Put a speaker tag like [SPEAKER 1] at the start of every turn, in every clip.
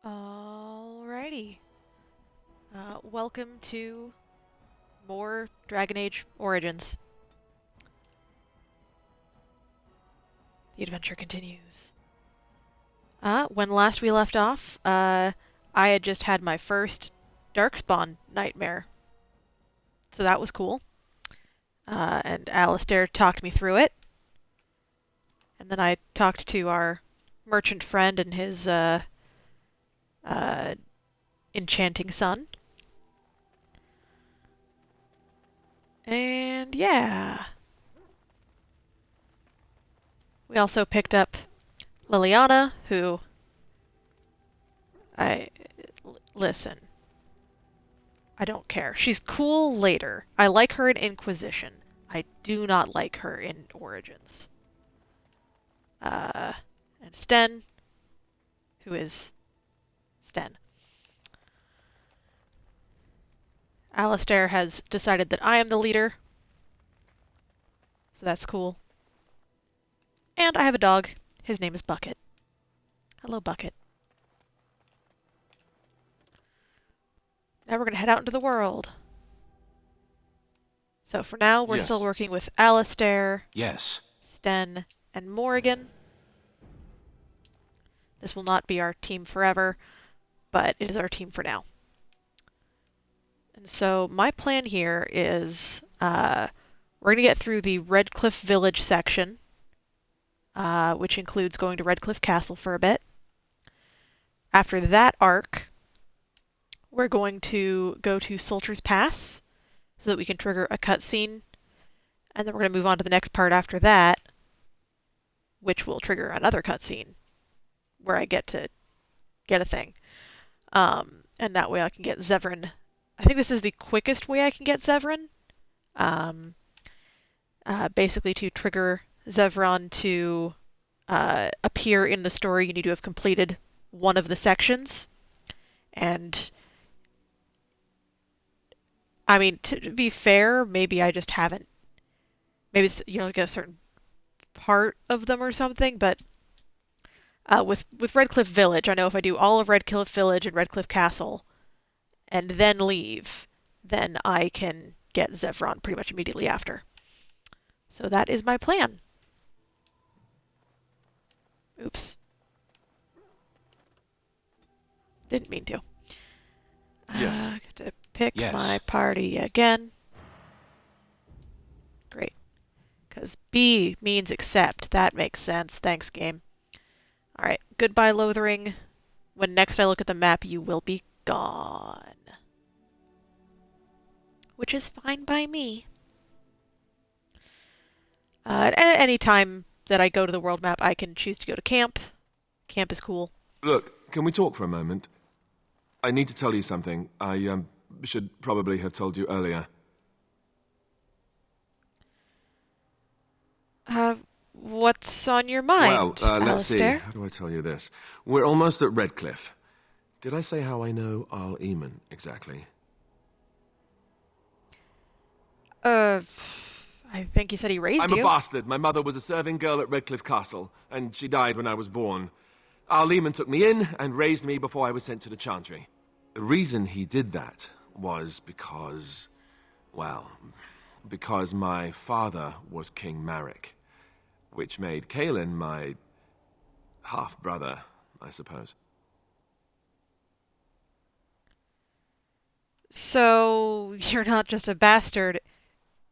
[SPEAKER 1] Alrighty. Welcome to more Dragon Age Origins. The adventure continues. When last we left off, I had just had my first Darkspawn nightmare. So that was cool. And Alistair talked me through it. And then I talked to our merchant friend and his, enchanting son. And yeah. We also picked up Liliana, who... Listen. I don't care. She's cool later. I like her in Inquisition. I do not like her in Origins. And Sten, who is Sten. Alistair has decided that I am the leader. So that's cool. And I have a dog. His name is Bucket. Hello, Bucket. Now we're going to head out into the world. So for now, we're still working with Alistair, Sten, and Morrigan. This will not be our team forever, but it is our team for now. And so my plan here is we're going to get through the Redcliffe Village section, which includes going to Redcliffe Castle for a bit. After that arc, we're going to go to Soldiers Pass so that we can trigger a cutscene, and then we're going to move on to the next part after that, which will trigger another cutscene where I get to get a thing. And that way I can get Zevran. I think this is the quickest way I can get Zevran. Basically, to trigger Zevran to appear in the story, you need to have completed one of the sections. And I mean, to be fair, maybe I just haven't. Maybe it's, get a certain part of them or something, but with Redcliffe Village, I know if I do all of Redcliffe Village and Redcliffe Castle and then leave, then I can get Zevran pretty much immediately after. So that is my plan. Oops. Didn't mean to. Got to pick my party again. Great. Because B means accept. That makes sense. Thanks, game. Alright. Goodbye, Lothering. When next I look at the map, you will be gone. Which is fine by me. At any time that I go to the world map, I can choose to go to camp. Camp is cool.
[SPEAKER 2] Look, can we talk for a moment? I need to tell you something. I should probably have told you earlier.
[SPEAKER 1] What's on your mind,
[SPEAKER 2] Well, let's see.
[SPEAKER 1] Alistair?
[SPEAKER 2] How do I tell you this? We're almost at Redcliffe. Did I say how I know Arl Eamon exactly?
[SPEAKER 1] I think you said he raised
[SPEAKER 2] I'm
[SPEAKER 1] you.
[SPEAKER 2] a bastard. My mother was a serving girl at Redcliffe Castle, and she died when I was born. Arl Eamon took me in and raised me before I was sent to the Chantry. The reason he did that was because my father was King Marek, which made Kaelin my half-brother, I suppose.
[SPEAKER 1] So, you're not just a bastard,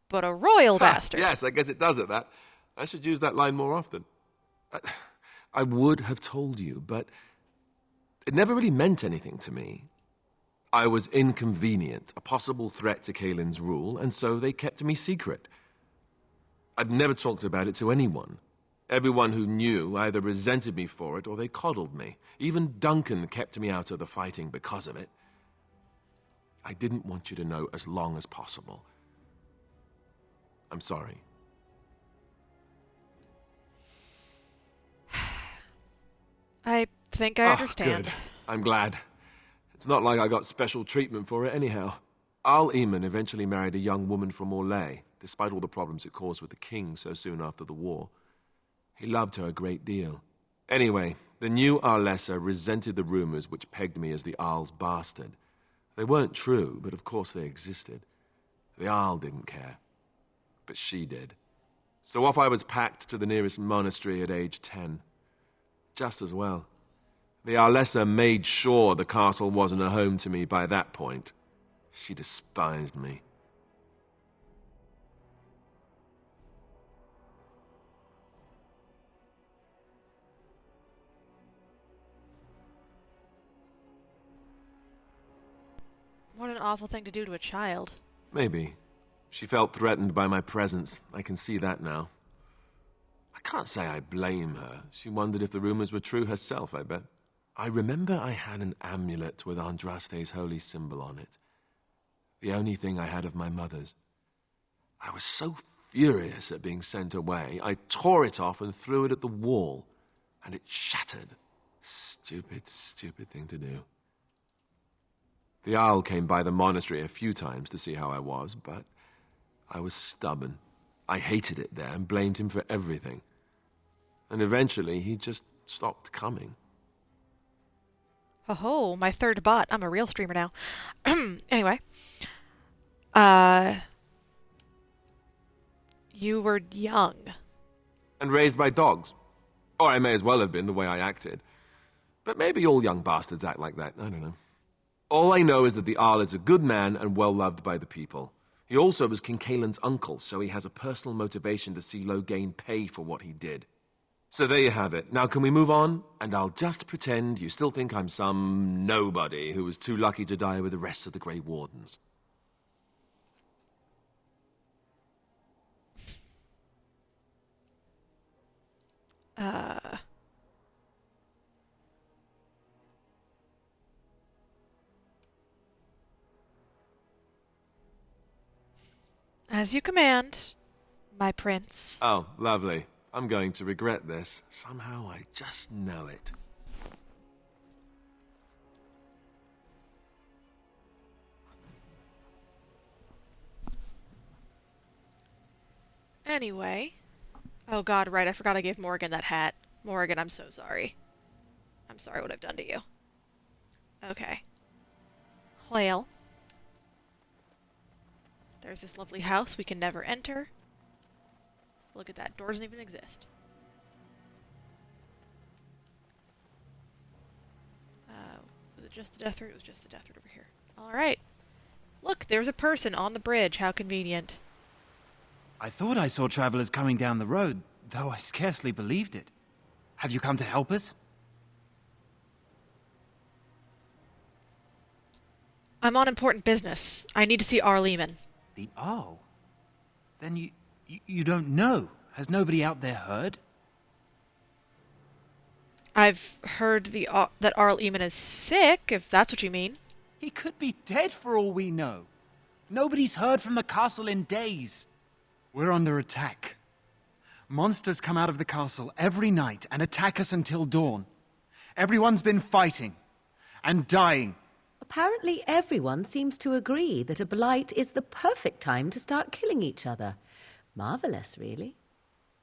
[SPEAKER 1] but a royal bastard.
[SPEAKER 2] Yes, I guess it does it, that. I should use that line more often. I would have told you, but it never really meant anything to me. I was inconvenient, a possible threat to Kaelin's rule, and so they kept me secret. I'd never talked about it to anyone. Everyone who knew either resented me for it or they coddled me. Even Duncan kept me out of the fighting because of it. I didn't want you to know as long as possible. I'm sorry.
[SPEAKER 1] I think I understand.
[SPEAKER 2] Good. I'm glad. It's not like I got special treatment for it anyhow. Arl Eamon eventually married a young woman from Orlais, despite all the problems it caused with the king so soon after the war. He loved her a great deal. Anyway, The new Arlessa resented the rumors which pegged me as the Arl's bastard. They weren't true, but of course they existed. The Arl didn't care. But she did. So off I was packed to the nearest monastery at age 10. Just as well. The Arlessa made sure the castle wasn't a home to me by that point. She despised me.
[SPEAKER 1] What an awful thing to do to a child.
[SPEAKER 2] Maybe. She felt threatened by my presence. I can see that now. I can't say I blame her. She wondered if the rumors were true herself, I bet. I remember I had an amulet with Andraste's holy symbol on it. The only thing I had of my mother's. I was so furious at being sent away, I tore it off and threw it at the wall, and it shattered. Stupid, stupid thing to do. The Owl came by the monastery a few times to see how I was, but I was stubborn. I hated it there and blamed him for everything. And eventually he just stopped coming.
[SPEAKER 1] Oh, my third bot. I'm a real streamer now. Anyway. You were young.
[SPEAKER 2] And raised by dogs. Or I may as well have been the way I acted. But maybe all young bastards act like that. I don't know. All I know is that the Arl is a good man and well-loved by the people. He also was King Kaelin's uncle, so he has a personal motivation to see Loghain pay for what he did. So there you have it. Now can we move on? And I'll just pretend you still think I'm some nobody who was too lucky to die with the rest of the Grey Wardens.
[SPEAKER 1] As you command, my prince.
[SPEAKER 2] Oh, lovely. I'm going to regret this. Somehow I just know it.
[SPEAKER 1] Anyway. Oh god, right, I forgot I gave Morgan that hat. Morgan, I'm so sorry. I'm sorry what I've done to you. Okay. Hlael. There's this lovely house we can never enter. Look at that, door doesn't even exist. Was it just the death route? It was just the death route over here. Alright. Look, there's a person on the bridge. How convenient.
[SPEAKER 3] I thought I saw travelers coming down the road, though I scarcely believed it. Have you come to help us?
[SPEAKER 1] I'm on important business. I need to see Arleman.
[SPEAKER 3] The Arl? Then you don't know. Has nobody out there heard?
[SPEAKER 1] I've heard that Arleman is sick, if that's what you mean.
[SPEAKER 3] He could be dead for all we know. Nobody's heard from the castle in days. We're under attack. Monsters come out of the castle every night and attack us until dawn. Everyone's been fighting and dying.
[SPEAKER 4] Apparently everyone seems to agree that a blight is the perfect time to start killing each other. Marvelous, really.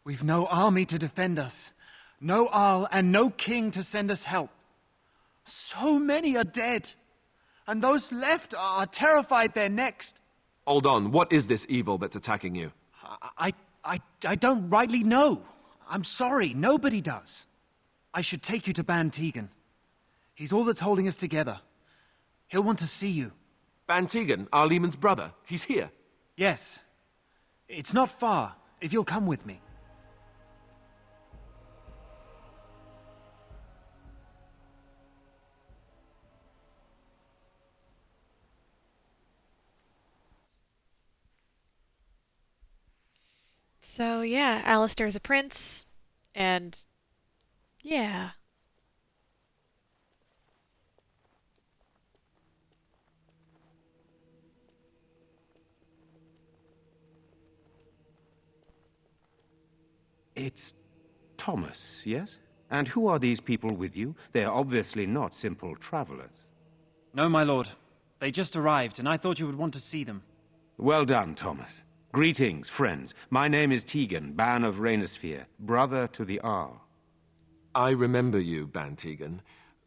[SPEAKER 3] We've no army to defend us, no Arl and no king to send us help. So many are dead, and those left are terrified they're next.
[SPEAKER 2] Hold on, what is this evil that's attacking you?
[SPEAKER 3] I don't rightly know. I'm sorry, nobody does. I should take you to Ban Tegan. He's all that's holding us together. He'll want to see you.
[SPEAKER 2] Ban Tegan, Arleman's brother. He's here.
[SPEAKER 3] Yes. It's not far, if you'll come with me.
[SPEAKER 1] So, yeah, Alistair's a prince, and yeah.
[SPEAKER 5] It's Thomas, yes? And who are these people with you? They are obviously not simple travelers.
[SPEAKER 3] No, my lord. They just arrived, and I thought you would want to see them.
[SPEAKER 5] Well done, Thomas. Greetings, friends. My name is Tegan, Ban of Rainisfere, brother to the Arl.
[SPEAKER 2] I remember you, Bantegan,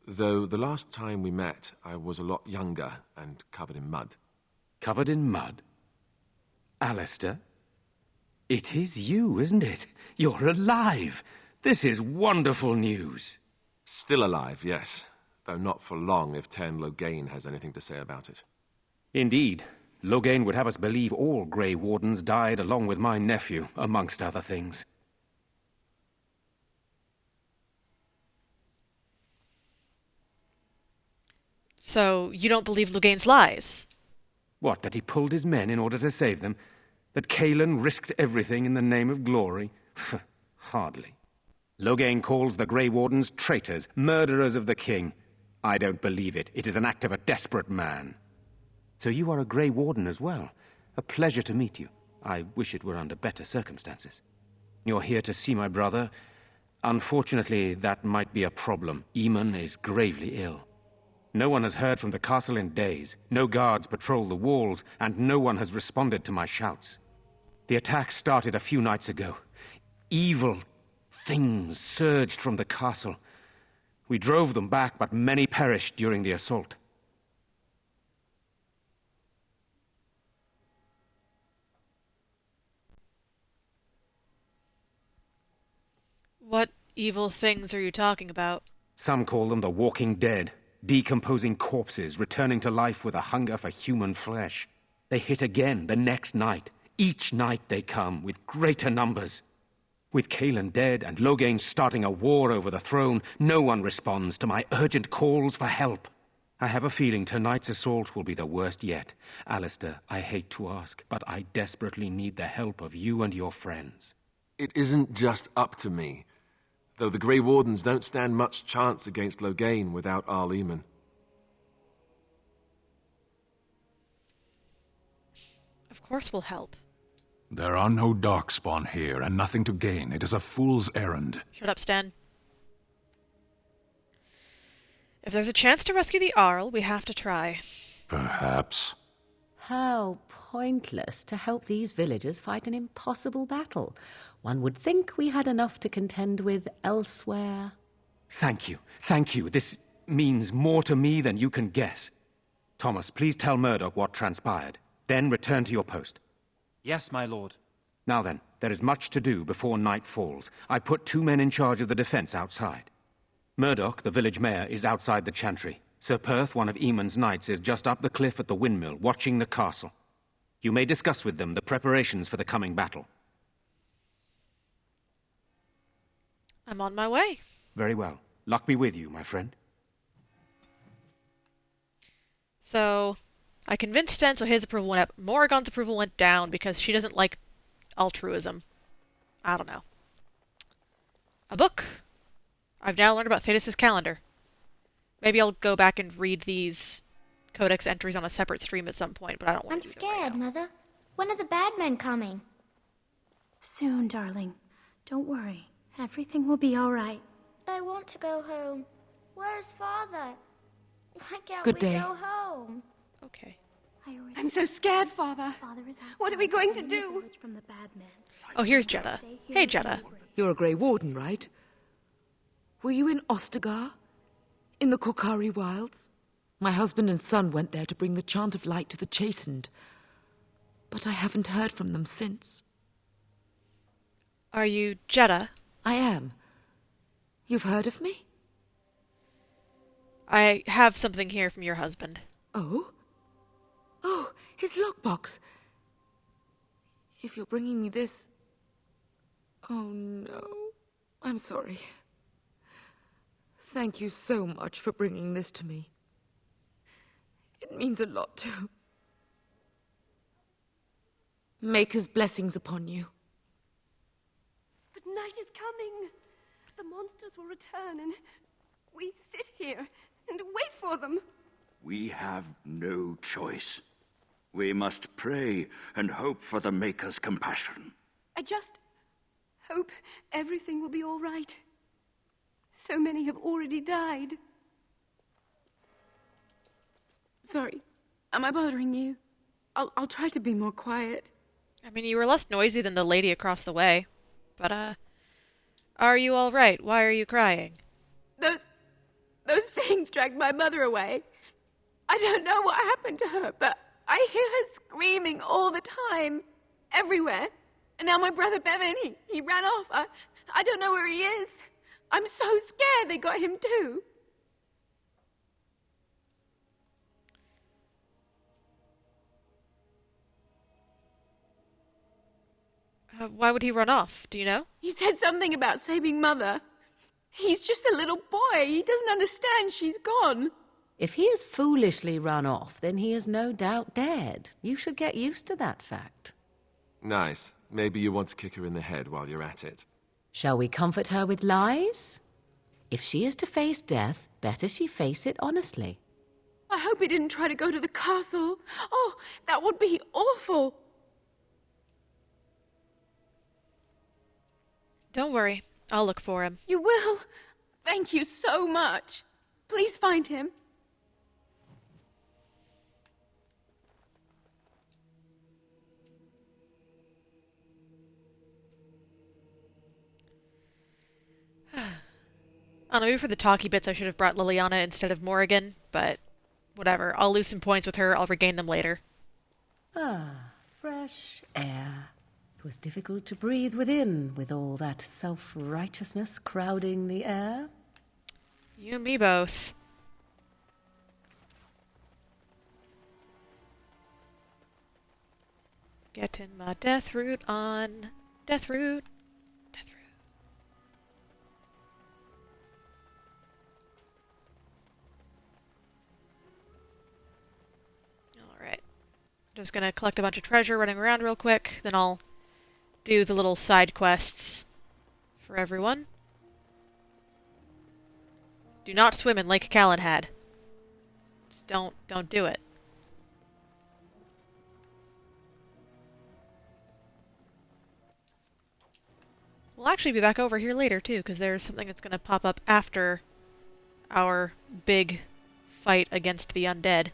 [SPEAKER 2] though the last time we met, I was a lot younger and covered in mud.
[SPEAKER 5] Covered in mud? Alistair? It is you, isn't it? You're alive! This is wonderful news.
[SPEAKER 2] Still alive, yes, though not for long if Ten Loghain has anything to say about it.
[SPEAKER 5] Indeed. Loghain would have us believe all Grey Wardens died along with my nephew, amongst other things.
[SPEAKER 1] So, you don't believe Loghain's lies?
[SPEAKER 5] What, that he pulled his men in order to save them? That Cailan risked everything in the name of glory? Hardly. Loghain calls the Grey Wardens traitors, murderers of the king. I don't believe it. It is an act of a desperate man. So you are a Grey Warden as well. A pleasure to meet you. I wish it were under better circumstances. You're here to see my brother. Unfortunately, that might be a problem. Eamon is gravely ill. No one has heard from the castle in days. No guards patrol the walls, and no one has responded to my shouts. The attack started a few nights ago. Evil things surged from the castle. We drove them back, but many perished during the assault.
[SPEAKER 1] What evil things are you talking about?
[SPEAKER 5] Some call them the Walking Dead, decomposing corpses returning to life with a hunger for human flesh. They hit again the next night. Each night they come, with greater numbers. With Cailan dead and Loghain starting a war over the throne, no one responds to my urgent calls for help. I have a feeling tonight's assault will be the worst yet. Alistair, I hate to ask, but I desperately need the help of you and your friends.
[SPEAKER 2] It isn't just up to me, though the Grey Wardens don't stand much chance against Loghain without Arl Eamon.
[SPEAKER 1] Of course we'll help.
[SPEAKER 6] There are no darkspawn here, and nothing to gain. It is a fool's errand.
[SPEAKER 1] Shut up, Stan. If there's a chance to rescue the Arl, we have to try.
[SPEAKER 6] Perhaps.
[SPEAKER 4] How pointless to help these villagers fight an impossible battle. One would think we had enough to contend with elsewhere.
[SPEAKER 5] Thank you. Thank you. This means more to me than you can guess. Thomas, please tell Murdoch what transpired. Then return to your post.
[SPEAKER 3] Yes, my lord.
[SPEAKER 5] Now then, there is much to do before night falls. I put 2 men in charge of the defense outside. Murdoch, the village mayor, is outside the chantry. Sir Perth, one of Eamon's knights, is just up the cliff at the windmill, watching the castle. You may discuss with them the preparations for the coming battle.
[SPEAKER 1] I'm on my way.
[SPEAKER 5] Very well. Luck be with you, my friend.
[SPEAKER 1] So, I convinced Sten so his approval went up. Morrigan's approval went down because she doesn't like altruism. I don't know. A book. I've now learned about Thetis' calendar. Maybe I'll go back and read these codex entries on a separate stream at some point, but I don't want to do them right
[SPEAKER 7] scared,
[SPEAKER 1] now.
[SPEAKER 7] Mother. When are the bad men coming?
[SPEAKER 8] Soon, darling. Don't worry. Everything will be all right.
[SPEAKER 7] I want to go home. Where's Father? Why can't
[SPEAKER 9] Good
[SPEAKER 7] we
[SPEAKER 9] day.
[SPEAKER 7] go home?
[SPEAKER 1] Okay.
[SPEAKER 8] I'm so scared, Father.
[SPEAKER 7] Father is
[SPEAKER 8] What are we going to do?
[SPEAKER 7] from the bad men.
[SPEAKER 1] Oh, here's Jeddah. Hey, Jeddah.
[SPEAKER 9] You're a Grey Warden, right? Were you in Ostagar? In the Korkari Wilds? My husband and son went there to bring the chant of light to the chastened. But I haven't heard from them since.
[SPEAKER 1] Are you Jeddah?
[SPEAKER 9] I am. You've heard of me?
[SPEAKER 1] I have something here from your husband.
[SPEAKER 9] Oh? Oh, his lockbox. If you're bringing me this... Oh, no. I'm sorry. Thank you so much for bringing this to me. It means a lot to... Maker's blessings upon you.
[SPEAKER 8] But night is coming. The monsters will return, and we sit here and wait for them.
[SPEAKER 10] We have no choice. We must pray and hope for the Maker's compassion.
[SPEAKER 8] I just hope everything will be all right. So many have already died. Sorry, am I bothering you? I'll try to be more quiet.
[SPEAKER 1] I mean, you were less noisy than the lady across the way. But, Are you all right? Why are you crying?
[SPEAKER 8] Those things dragged my mother away. I don't know what happened to her, but I hear her screaming all the time. Everywhere. And now my brother Bevan, he ran off. I don't know where he is. I'm so scared they got him too.
[SPEAKER 1] Why would he run off? Do you know?
[SPEAKER 8] He said something about saving Mother. He's just a little boy. He doesn't understand she's gone.
[SPEAKER 4] If he has foolishly run off, then he is no doubt dead. You should get used to that fact.
[SPEAKER 2] Nice. Maybe you want to kick her in the head while you're at it.
[SPEAKER 4] Shall we comfort her with lies? If she is to face death, better she face it honestly.
[SPEAKER 8] I hope he didn't try to go to the castle. Oh, that would be awful.
[SPEAKER 1] Don't worry. I'll look for him.
[SPEAKER 8] You will? Thank you so much. Please find him.
[SPEAKER 1] I don't know, maybe for the talky bits I should have brought Liliana instead of Morrigan, but whatever. I'll lose some points with her. I'll regain them later.
[SPEAKER 4] Ah, fresh air. It was difficult to breathe within, with all that self-righteousness crowding the air.
[SPEAKER 1] You and me both. Getting my death root on. Death root. Death root. Alright. Just gonna collect a bunch of treasure running around real quick, then I'll do the little side quests for everyone. Do not swim in Lake Calenhad. Just don't do it. We'll actually be back over here later too, because there's something that's going to pop up after our big fight against the undead.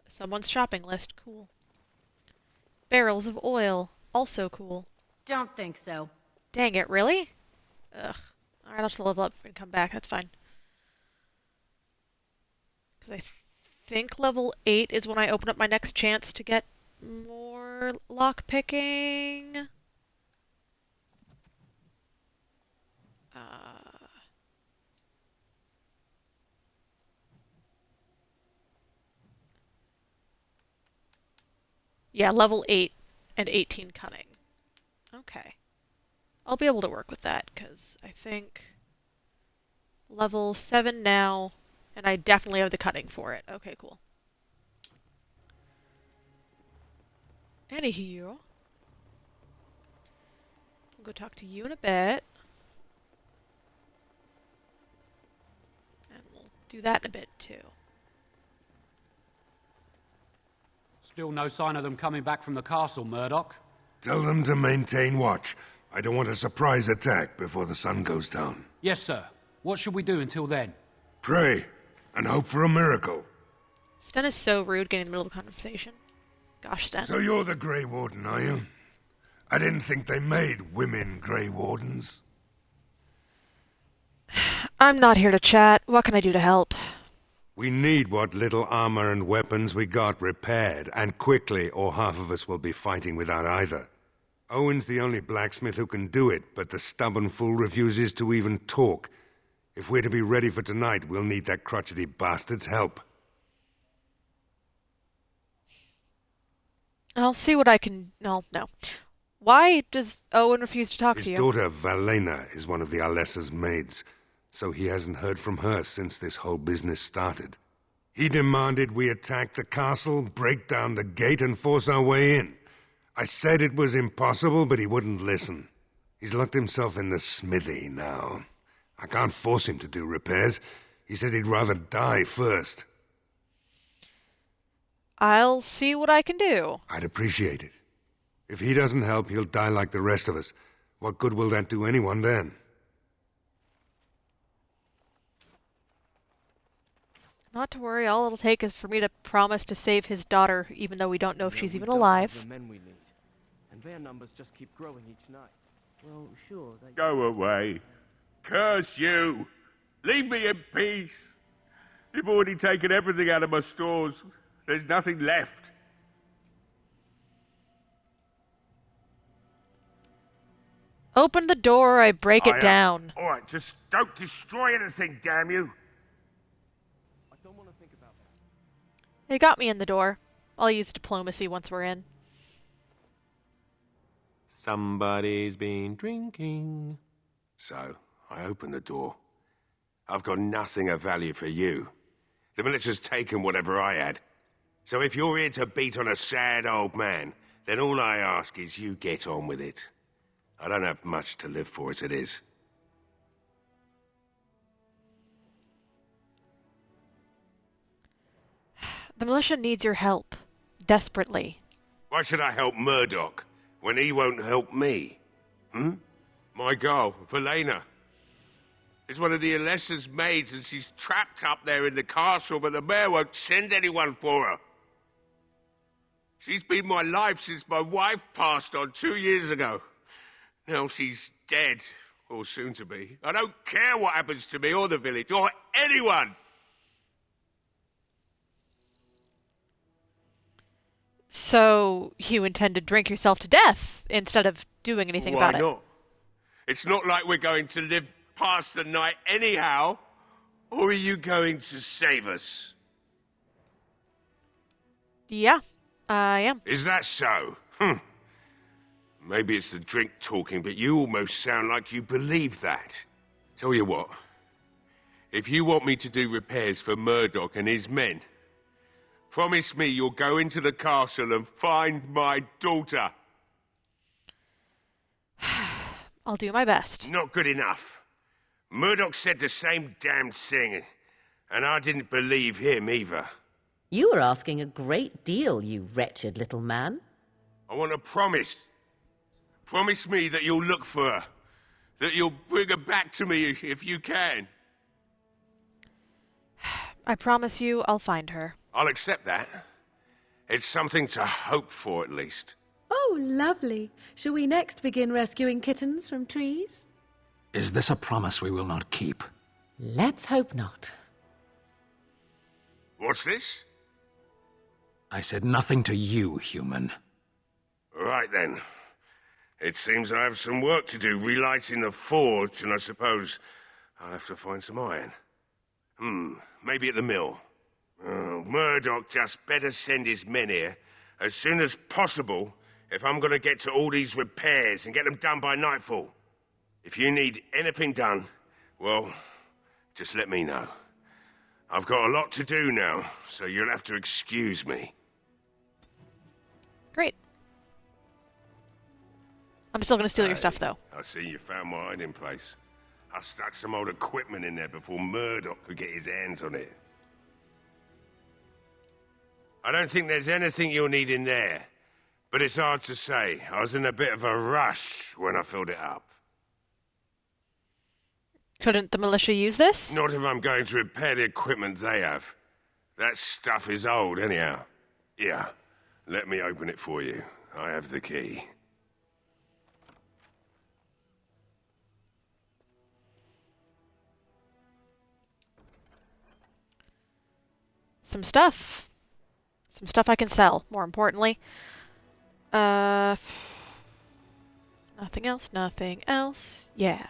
[SPEAKER 1] Someone's shopping list. Cool. Barrels of oil. Also cool.
[SPEAKER 11] Don't think so.
[SPEAKER 1] Dang it, really? Ugh. Alright, I'll have to level up and come back. That's fine. Because I think level 8 is when I open up my next chance to get more lockpicking. Yeah, level 8 and 18 cunning. Okay. I'll be able to work with that, because I think level 7 now, and I definitely have the cunning for it. Okay, cool. Anywho, I'll go talk to you in a bit. And we'll do that in a bit, too.
[SPEAKER 12] Still no sign of them coming back from the castle, Murdoch.
[SPEAKER 6] Tell them to maintain watch. I don't want a surprise attack before the sun goes down.
[SPEAKER 12] Yes, sir. What should we do until then?
[SPEAKER 6] Pray, and hope for a miracle.
[SPEAKER 1] Sten is so rude getting in the middle of the conversation. Gosh, Sten.
[SPEAKER 6] So you're the Grey Warden, are you? I didn't think they made women Grey Wardens.
[SPEAKER 1] I'm not here to chat. What can I do to help?
[SPEAKER 6] We need what little armor and weapons we got repaired, and quickly, or half of us will be fighting without either. Owen's the only blacksmith who can do it, but the stubborn fool refuses to even talk. If we're to be ready for tonight, we'll need that crotchety bastard's help.
[SPEAKER 1] I'll see what I can... No. Why does Owen refuse to talk to you?
[SPEAKER 6] His daughter, Valena, is one of the Alessa's maids, so he hasn't heard from her since this whole business started. He demanded we attack the castle, break down the gate, and force our way in. I said it was impossible, but he wouldn't listen. He's locked himself in the smithy now. I can't force him to do repairs. He said he'd rather die first.
[SPEAKER 1] I'll see what I can do.
[SPEAKER 6] I'd appreciate it. If he doesn't help, he'll die like the rest of us. What good will that do anyone then?
[SPEAKER 1] Not to worry, all it'll take is for me to promise to save his daughter, even though we don't know if she's even alive.
[SPEAKER 11] The men we need, and their numbers just keep growing each night. Well, sure, they...
[SPEAKER 13] Go away. Curse you. Leave me in peace. You've already taken everything out of my stores. There's nothing left.
[SPEAKER 1] Open the door, I break it down.
[SPEAKER 13] All right, just don't destroy anything, damn you.
[SPEAKER 11] I don't want to think about that.
[SPEAKER 1] They got me in the door. I'll use diplomacy once we're in.
[SPEAKER 2] Somebody's been drinking.
[SPEAKER 6] So, I open the door. I've got nothing of value for you. The militia's taken whatever I had. So if you're here to beat on a sad old man, then all I ask is you get on with it. I don't have much to live for as it is.
[SPEAKER 1] The militia needs your help. Desperately.
[SPEAKER 6] Why should I help Murdoch when he won't help me? My girl, Velena, is one of the Alessa's maids, and she's trapped up there in the castle, but the mayor won't send anyone for her. She's been my life since my wife passed on 2 years ago. Now she's dead, or soon to be. I don't care what happens to me or the village, or anyone!
[SPEAKER 1] So, you intend to drink yourself to death, instead of doing anything about it?
[SPEAKER 6] Why not? It's not like we're going to live past the night anyhow. Or are you going to save us?
[SPEAKER 1] Yeah, I am.
[SPEAKER 6] Is that so? Maybe it's the drink talking, but you almost sound like you believe that. Tell you what, if you want me to do repairs for Murdoch and his men, promise me you'll go into the castle and find my daughter.
[SPEAKER 1] I'll do my best.
[SPEAKER 6] Not good enough. Murdoch said the same damn thing, and I didn't believe him either.
[SPEAKER 4] You were asking a great deal, you wretched little man.
[SPEAKER 6] I want a promise. Promise me that you'll look for her. That you'll bring her back to me if you can.
[SPEAKER 1] I promise you I'll find her.
[SPEAKER 6] I'll accept that. It's something to hope for, at least.
[SPEAKER 4] Oh, lovely. Shall we next begin rescuing kittens from trees?
[SPEAKER 3] Is this a promise we will not keep?
[SPEAKER 4] Let's hope not.
[SPEAKER 6] What's this?
[SPEAKER 3] I said nothing to you, human.
[SPEAKER 6] Right then. It seems I have some work to do relighting the forge, and I suppose I'll have to find some iron. Maybe at the mill. Oh, Murdoch just better send his men here as soon as possible if I'm going to get to all these repairs and get them done by nightfall. If you need anything done, well, just let me know. I've got a lot to do now, so you'll have to excuse me.
[SPEAKER 1] Great. I'm still going to steal your stuff, though.
[SPEAKER 6] I see you found my hiding place. I stuck some old equipment in there before Murdoch could get his hands on it. I don't think there's anything you'll need in there, but it's hard to say. I was in a bit of a rush when I filled it up.
[SPEAKER 1] Couldn't the militia use this?
[SPEAKER 6] Not if I'm going to repair the equipment they have. That stuff is old, anyhow. Yeah, let me open it for you. I have the key.
[SPEAKER 1] Some stuff. Some stuff I can sell, more importantly. Nothing else, nothing else. Yeah.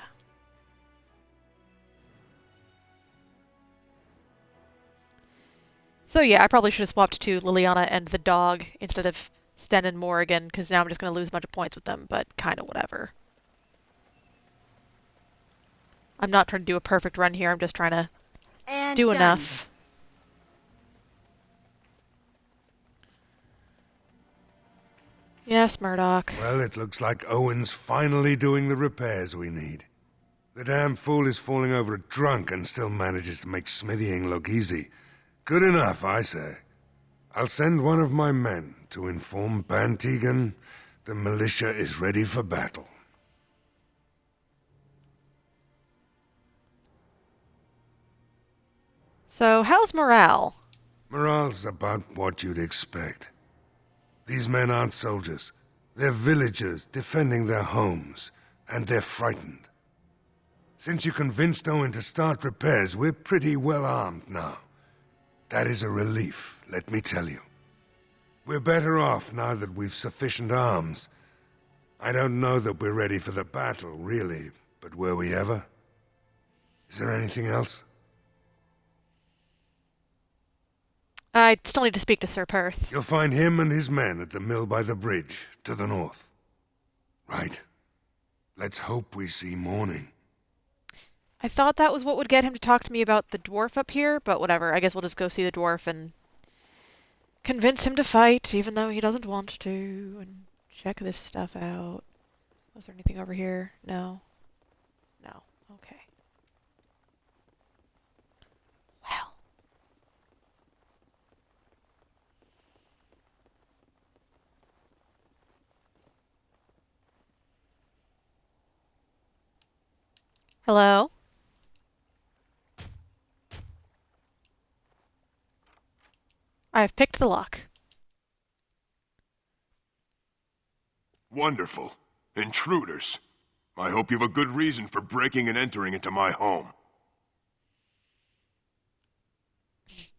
[SPEAKER 1] So yeah, I probably should have swapped to Liliana and the dog instead of Sten and Morrigan, because now I'm just going to lose a bunch of points with them, but kind of whatever. I'm not trying to do a perfect run here, I'm just trying to do enough. Yes, Murdoch.
[SPEAKER 6] Well, it looks like Owen's finally doing the repairs we need. The damn fool is falling over drunk and still manages to make smithying look easy. Good enough, I say. I'll send one of my men to inform Bantegan the militia is ready for battle.
[SPEAKER 1] So, how's morale?
[SPEAKER 6] Morale's about what you'd expect. These men aren't soldiers. They're villagers defending their homes, and they're frightened. Since you convinced Owen to start repairs, we're pretty well armed now. That is a relief, let me tell you. We're better off now that we've sufficient arms. I don't know that we're ready for the battle, really, but were we ever? Is there anything else?
[SPEAKER 1] I still need to speak to Sir Perth.
[SPEAKER 6] You'll find him and his men at the mill by the bridge, to the north. Right. Let's hope we see morning.
[SPEAKER 1] I thought that was what would get him to talk to me about the dwarf up here, but whatever. I guess we'll just go see the dwarf and convince him to fight, even though he doesn't want to, and check this stuff out. Was there anything over here? No. No. Okay. Well. Hello? I've picked the lock.
[SPEAKER 14] Wonderful. Intruders. I hope you have a good reason for breaking and entering into my home.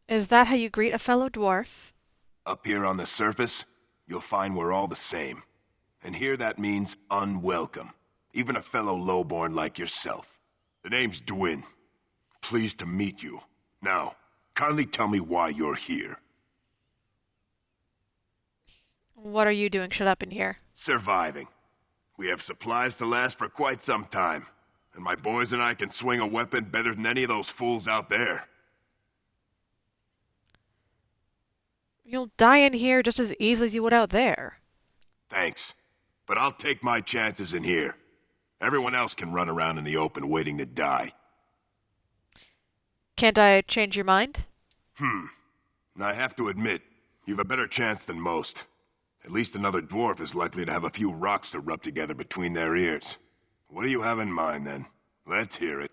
[SPEAKER 1] Is that how you greet a fellow dwarf?
[SPEAKER 14] Up here on the surface, you'll find we're all the same. And here that means unwelcome. Even a fellow lowborn like yourself. The name's Dwyn. Pleased to meet you. Now, kindly tell me why you're here.
[SPEAKER 1] What are you doing shut up in here?
[SPEAKER 14] Surviving. We have supplies to last for quite some time. And my boys and I can swing a weapon better than any of those fools out there.
[SPEAKER 1] You'll die in here just as easily as you would out there.
[SPEAKER 14] Thanks. But I'll take my chances in here. Everyone else can run around in the open waiting to die.
[SPEAKER 1] Can't I change your mind?
[SPEAKER 14] I have to admit, you've a better chance than most. At least another dwarf is likely to have a few rocks to rub together between their ears. What do you have in mind, then? Let's hear it.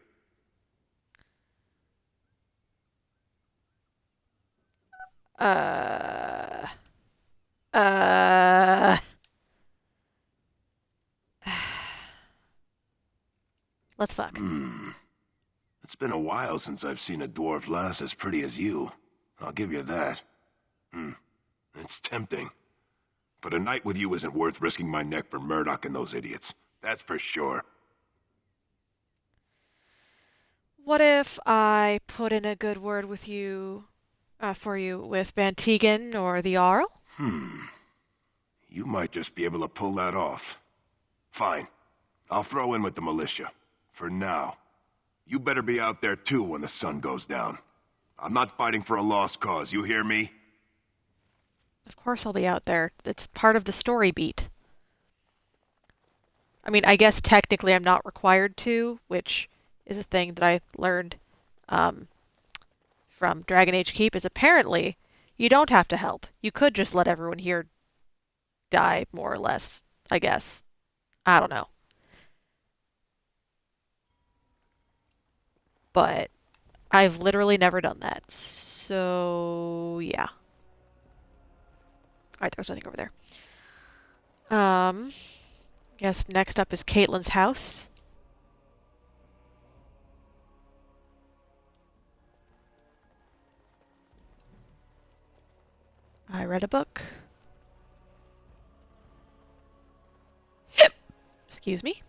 [SPEAKER 1] Let's fuck.
[SPEAKER 14] It's been a while since I've seen a dwarf lass as pretty as you. I'll give you that. It's tempting. But a night with you isn't worth risking my neck for Murdoch and those idiots. That's for sure.
[SPEAKER 1] What if I put in a good word with you, for you with Bantegan or the Jarl?
[SPEAKER 14] You might just be able to pull that off. Fine. I'll throw in with the militia. For now. You better be out there too when the sun goes down. I'm not fighting for a lost cause, you hear me?
[SPEAKER 1] Of course I'll be out there. It's part of the story beat. I mean, I guess technically I'm not required to, which is a thing that I learned from Dragon Age Keep, is apparently you don't have to help. You could just let everyone here die, more or less, I guess. I don't know. But I've literally never done that. So, yeah. Alright, there's nothing over there. Guess next up is Caitlin's house. I read a book. Excuse me.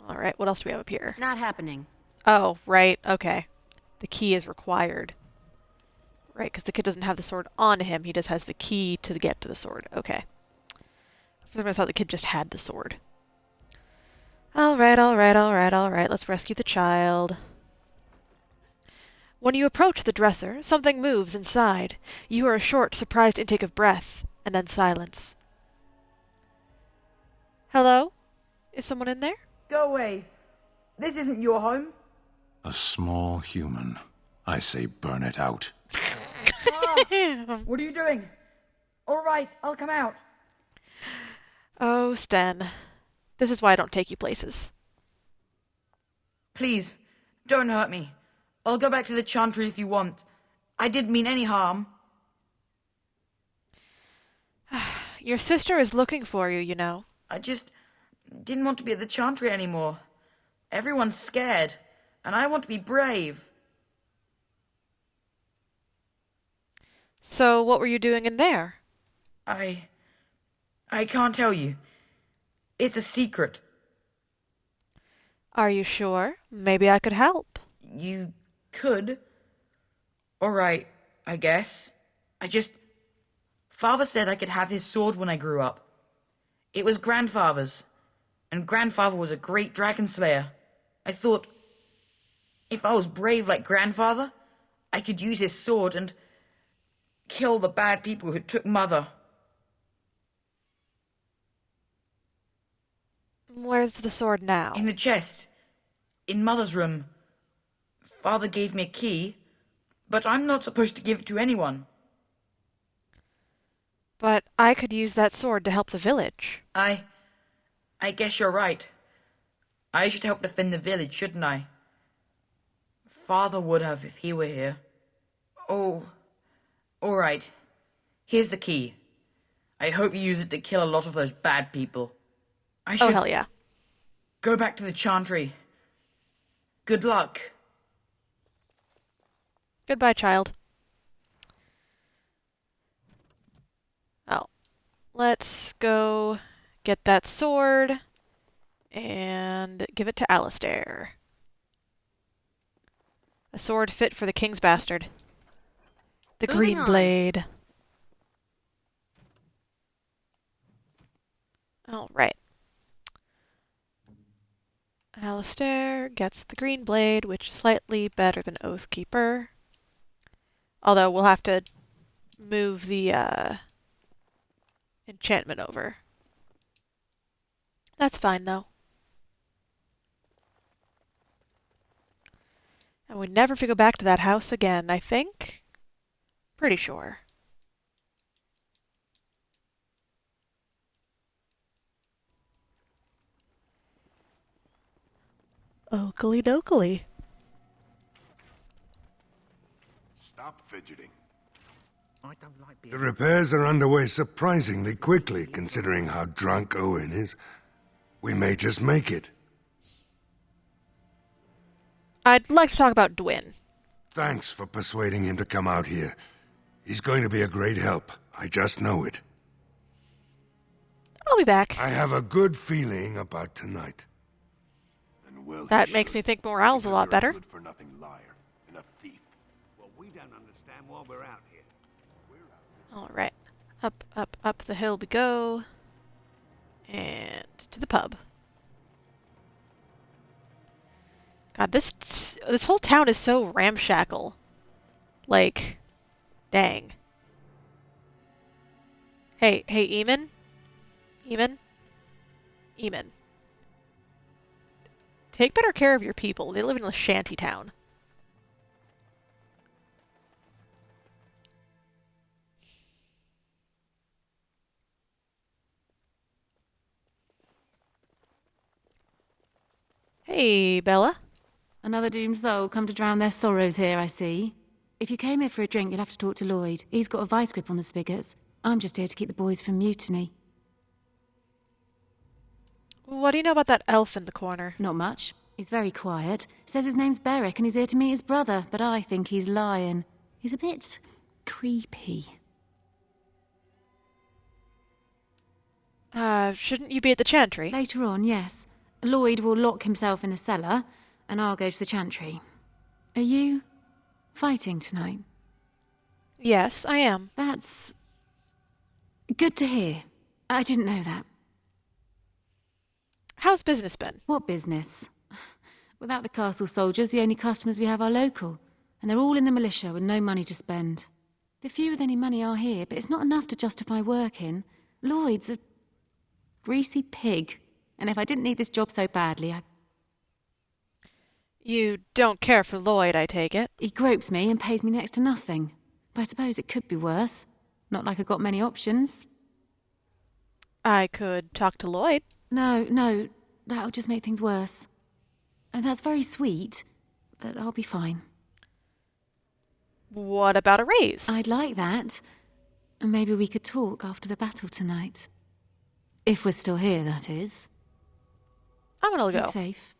[SPEAKER 1] Alright, what else do we have up here?
[SPEAKER 4] Not happening.
[SPEAKER 1] Oh, right, okay. The key is required. Right, because the kid doesn't have the sword on him, he just has the key to get to the sword. Okay. For some reason I thought the kid just had the sword. Alright, let's rescue the child. When you approach the dresser, something moves inside. You hear a short, surprised intake of breath, and then silence. Hello? Is someone in there?
[SPEAKER 15] Go away. This isn't your home.
[SPEAKER 16] A small human. I say burn it out.
[SPEAKER 15] What are you doing? All right, I'll come out.
[SPEAKER 1] Oh, Sten. This is why I don't take you places.
[SPEAKER 15] Please, don't hurt me. I'll go back to the Chantry if you want. I didn't mean any harm.
[SPEAKER 1] Your sister is looking for you, you know.
[SPEAKER 15] I just didn't want to be at the Chantry anymore. Everyone's scared, and I want to be brave.
[SPEAKER 1] So what were you doing in there?
[SPEAKER 15] I can't tell you. It's a secret.
[SPEAKER 1] Are you sure? Maybe I could help.
[SPEAKER 15] You could. All right, I guess. Father said I could have his sword when I grew up. It was Grandfather's, and Grandfather was a great dragon slayer. I thought, if I was brave like Grandfather, I could use his sword and kill the bad people who took Mother.
[SPEAKER 1] Where's the sword now?
[SPEAKER 15] In the chest. In Mother's room. Father gave me a key, but I'm not supposed to give it to anyone.
[SPEAKER 1] But I could use that sword to help the village.
[SPEAKER 15] I guess you're right. I should help defend the village, shouldn't I? Father would have if he were here. Oh, all right. Here's the key. I hope you use it to kill a lot of those bad people. I should
[SPEAKER 1] hell yeah.
[SPEAKER 15] Go back to the Chantry. Good luck.
[SPEAKER 1] Goodbye, child. Oh, let's go get that sword and give it to Alistair. A sword fit for the king's bastard. The
[SPEAKER 4] Moving
[SPEAKER 1] green
[SPEAKER 4] on.
[SPEAKER 1] blade. All right. Alistair gets the green blade, which is slightly better than Oathkeeper. Although we'll have to move the enchantment over. That's fine, though. And we never have to go back to that house again, I think. Pretty sure. Oakley dokley.
[SPEAKER 14] Stop fidgeting.
[SPEAKER 11] I don't like being...
[SPEAKER 6] The repairs are underway surprisingly quickly, considering how drunk Owen is. We may just make it.
[SPEAKER 1] I'd like to talk about Dwyn.
[SPEAKER 6] Thanks for persuading him to come out here. He's going to be a great help. I just know it.
[SPEAKER 1] I'll be back.
[SPEAKER 6] I have a good feeling about tonight.
[SPEAKER 14] Well,
[SPEAKER 1] That makes me think morale's a lot better.
[SPEAKER 14] Good for nothing liar and a thief.
[SPEAKER 11] Well, we don't understand why we're out here.
[SPEAKER 1] All right. Up, up, up the hill we go. And to the pub. God, this whole town is so ramshackle. Like, dang. Hey, Eamon? Eamon? Eamon. Take better care of your people. They live in a shanty town. Hey, Bella.
[SPEAKER 17] Another doomed soul come to drown their sorrows here, I see. If you came here for a drink, you'll have to talk to Lloyd. He's got a vice grip on the spigots. I'm just here to keep the boys from mutiny.
[SPEAKER 1] What do you know about that elf in the corner?
[SPEAKER 17] Not much. He's very quiet. Says his name's Beric and he's here to meet his brother, but I think he's lying. He's a bit creepy.
[SPEAKER 1] Shouldn't you be at the Chantry?
[SPEAKER 17] Later on, yes. Lloyd will lock himself in the cellar, and I'll go to the Chantry. Are you fighting tonight?
[SPEAKER 1] Yes, I am.
[SPEAKER 17] That's good to hear. I didn't know that.
[SPEAKER 1] How's business been?
[SPEAKER 17] What business? Without the castle soldiers, the only customers we have are local, and they're all in the militia with no money to spend. The few with any money are here, but it's not enough to justify working. Lloyd's a greasy pig, and if I didn't need this job so badly,
[SPEAKER 1] You don't care for Lloyd, I take it.
[SPEAKER 17] He gropes me and pays me next to nothing. But I suppose it could be worse. Not like I've got many options.
[SPEAKER 1] I could talk to Lloyd.
[SPEAKER 17] No, that'll just make things worse. And that's very sweet, but I'll be fine.
[SPEAKER 1] What about a raise?
[SPEAKER 17] I'd like that. And maybe we could talk after the battle tonight. If we're still here, that is.
[SPEAKER 1] I'm gonna go.
[SPEAKER 17] Keep safe.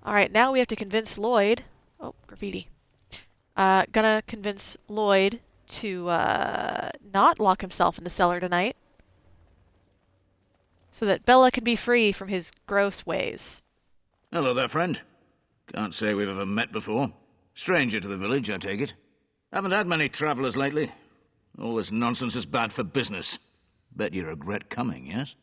[SPEAKER 1] Alright, now we have to convince Lloyd. Oh, graffiti. Gonna convince Lloyd to not lock himself in the cellar tonight. So that Bella can be free from his gross ways.
[SPEAKER 18] Hello there, friend. Can't say we've ever met before. Stranger to the village, I take it. Haven't had many travellers lately. All this nonsense is bad for business. Bet you regret coming, yes?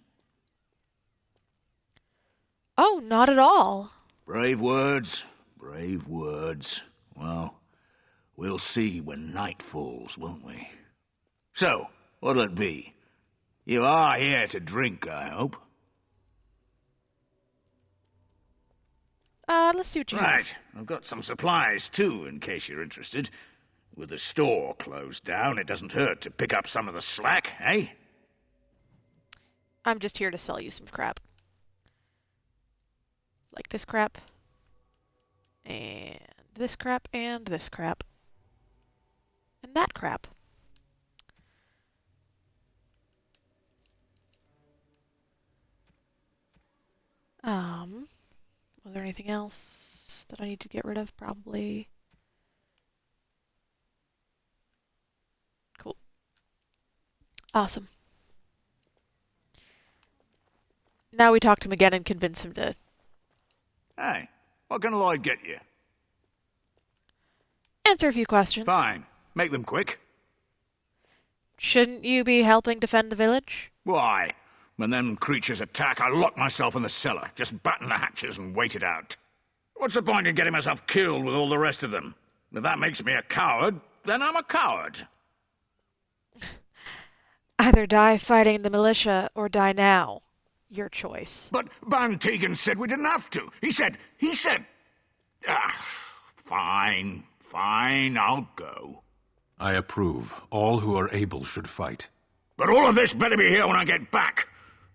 [SPEAKER 1] Oh, not at all.
[SPEAKER 18] Brave words, brave words. Well, we'll see when night falls, won't we? So, what'll it be? You are here to drink, I hope?
[SPEAKER 1] Let's see what you have.
[SPEAKER 18] Right, I've got some supplies too, in case you're interested. With the store closed down, it doesn't hurt to pick up some of the slack, eh?
[SPEAKER 1] I'm just here to sell you some crap. Like this crap. And this crap, and this crap. And that crap. Was there anything else that I need to get rid of? Probably. Cool. Awesome. Now we talk to him again and convince him to...
[SPEAKER 18] Hey, what can Lloyd get you?
[SPEAKER 1] Answer a few questions.
[SPEAKER 18] Fine. Make them quick.
[SPEAKER 1] Shouldn't you be helping defend the village?
[SPEAKER 18] Why? When them creatures attack, I lock myself in the cellar. Just batten the hatches and wait it out. What's the point in getting myself killed with all the rest of them? If that makes me a coward, then I'm a coward.
[SPEAKER 1] Either die fighting the militia or die now. Your choice.
[SPEAKER 18] But Van Tegan said we didn't have to. He said... Fine, I'll go.
[SPEAKER 16] I approve. All who are able should fight.
[SPEAKER 18] But all of this better be here when I get back.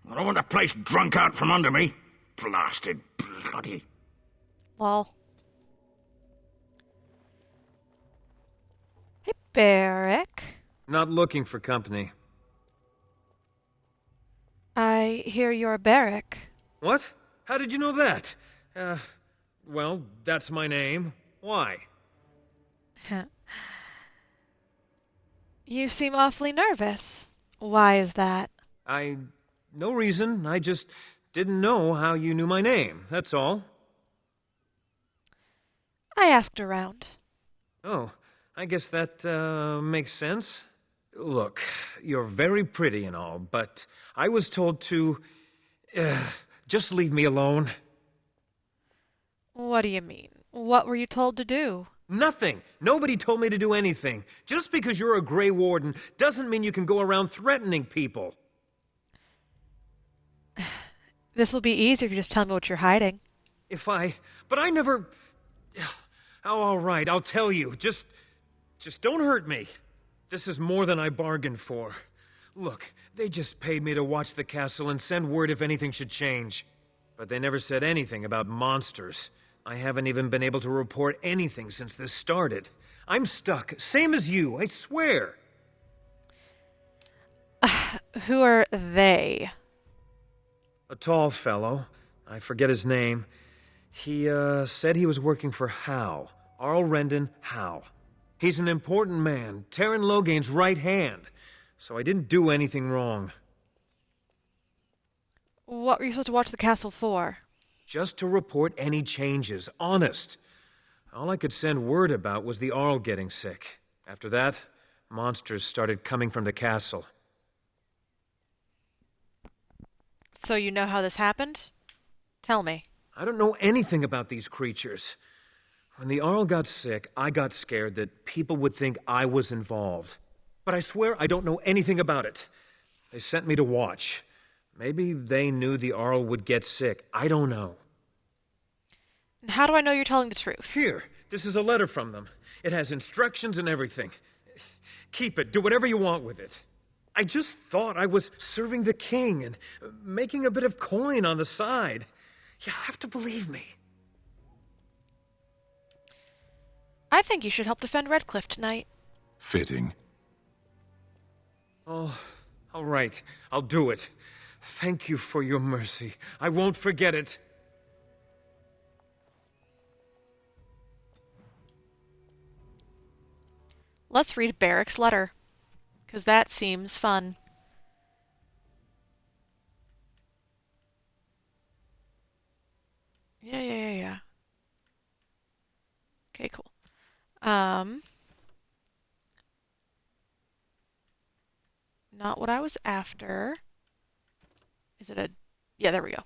[SPEAKER 18] I don't want the place drunk out from under me. Blasted bloody...
[SPEAKER 1] Lol. Hey, Barrick.
[SPEAKER 19] Not looking for company.
[SPEAKER 1] I hear you're Barrick.
[SPEAKER 19] What? How did you know that? Well, that's my name. Why?
[SPEAKER 1] You seem awfully nervous. Why is that?
[SPEAKER 19] No reason. I just didn't know how you knew my name, that's all.
[SPEAKER 1] I asked around.
[SPEAKER 19] Oh, I guess that, makes sense. Look, you're very pretty and all, but I was told to... just leave me alone.
[SPEAKER 1] What do you mean? What were you told to do?
[SPEAKER 19] Nothing. Nobody told me to do anything. Just because you're a Grey Warden doesn't mean you can go around threatening people.
[SPEAKER 1] This will be easier if you just tell me what you're hiding.
[SPEAKER 19] But I never... Oh, all right, I'll tell you. Just don't hurt me. This is more than I bargained for. Look, they just paid me to watch the castle and send word if anything should change. But they never said anything about monsters. I haven't even been able to report anything since this started. I'm stuck, same as you, I swear.
[SPEAKER 1] Who are they?
[SPEAKER 19] A tall fellow. I forget his name. He, said he was working for Howe. Arl Rendon Howe. He's an important man, Terran Logain's right hand. So I didn't do anything wrong.
[SPEAKER 1] What were you supposed to watch the castle for?
[SPEAKER 19] Just to report any changes, honest. All I could send word about was the Arl getting sick. After that, monsters started coming from the castle.
[SPEAKER 1] So you know how this happened? Tell me.
[SPEAKER 19] I don't know anything about these creatures. When the Arl got sick, I got scared that people would think I was involved. But I swear I don't know anything about it. They sent me to watch. Maybe they knew the Arl would get sick. I don't know.
[SPEAKER 1] And how do I know you're telling the truth?
[SPEAKER 19] Here, this is a letter from them. It has instructions and everything. Keep it. Do whatever you want with it. I just thought I was serving the king and making a bit of coin on the side. You have to believe me.
[SPEAKER 1] I think you should help defend Redcliffe tonight.
[SPEAKER 16] Fitting.
[SPEAKER 19] Oh, all right. I'll do it. Thank you for your mercy. I won't forget it.
[SPEAKER 1] Let's read Barrick's letter, 'cause that seems fun. Yeah. Okay, cool. Not what I was after. Is it a... Yeah, there we go.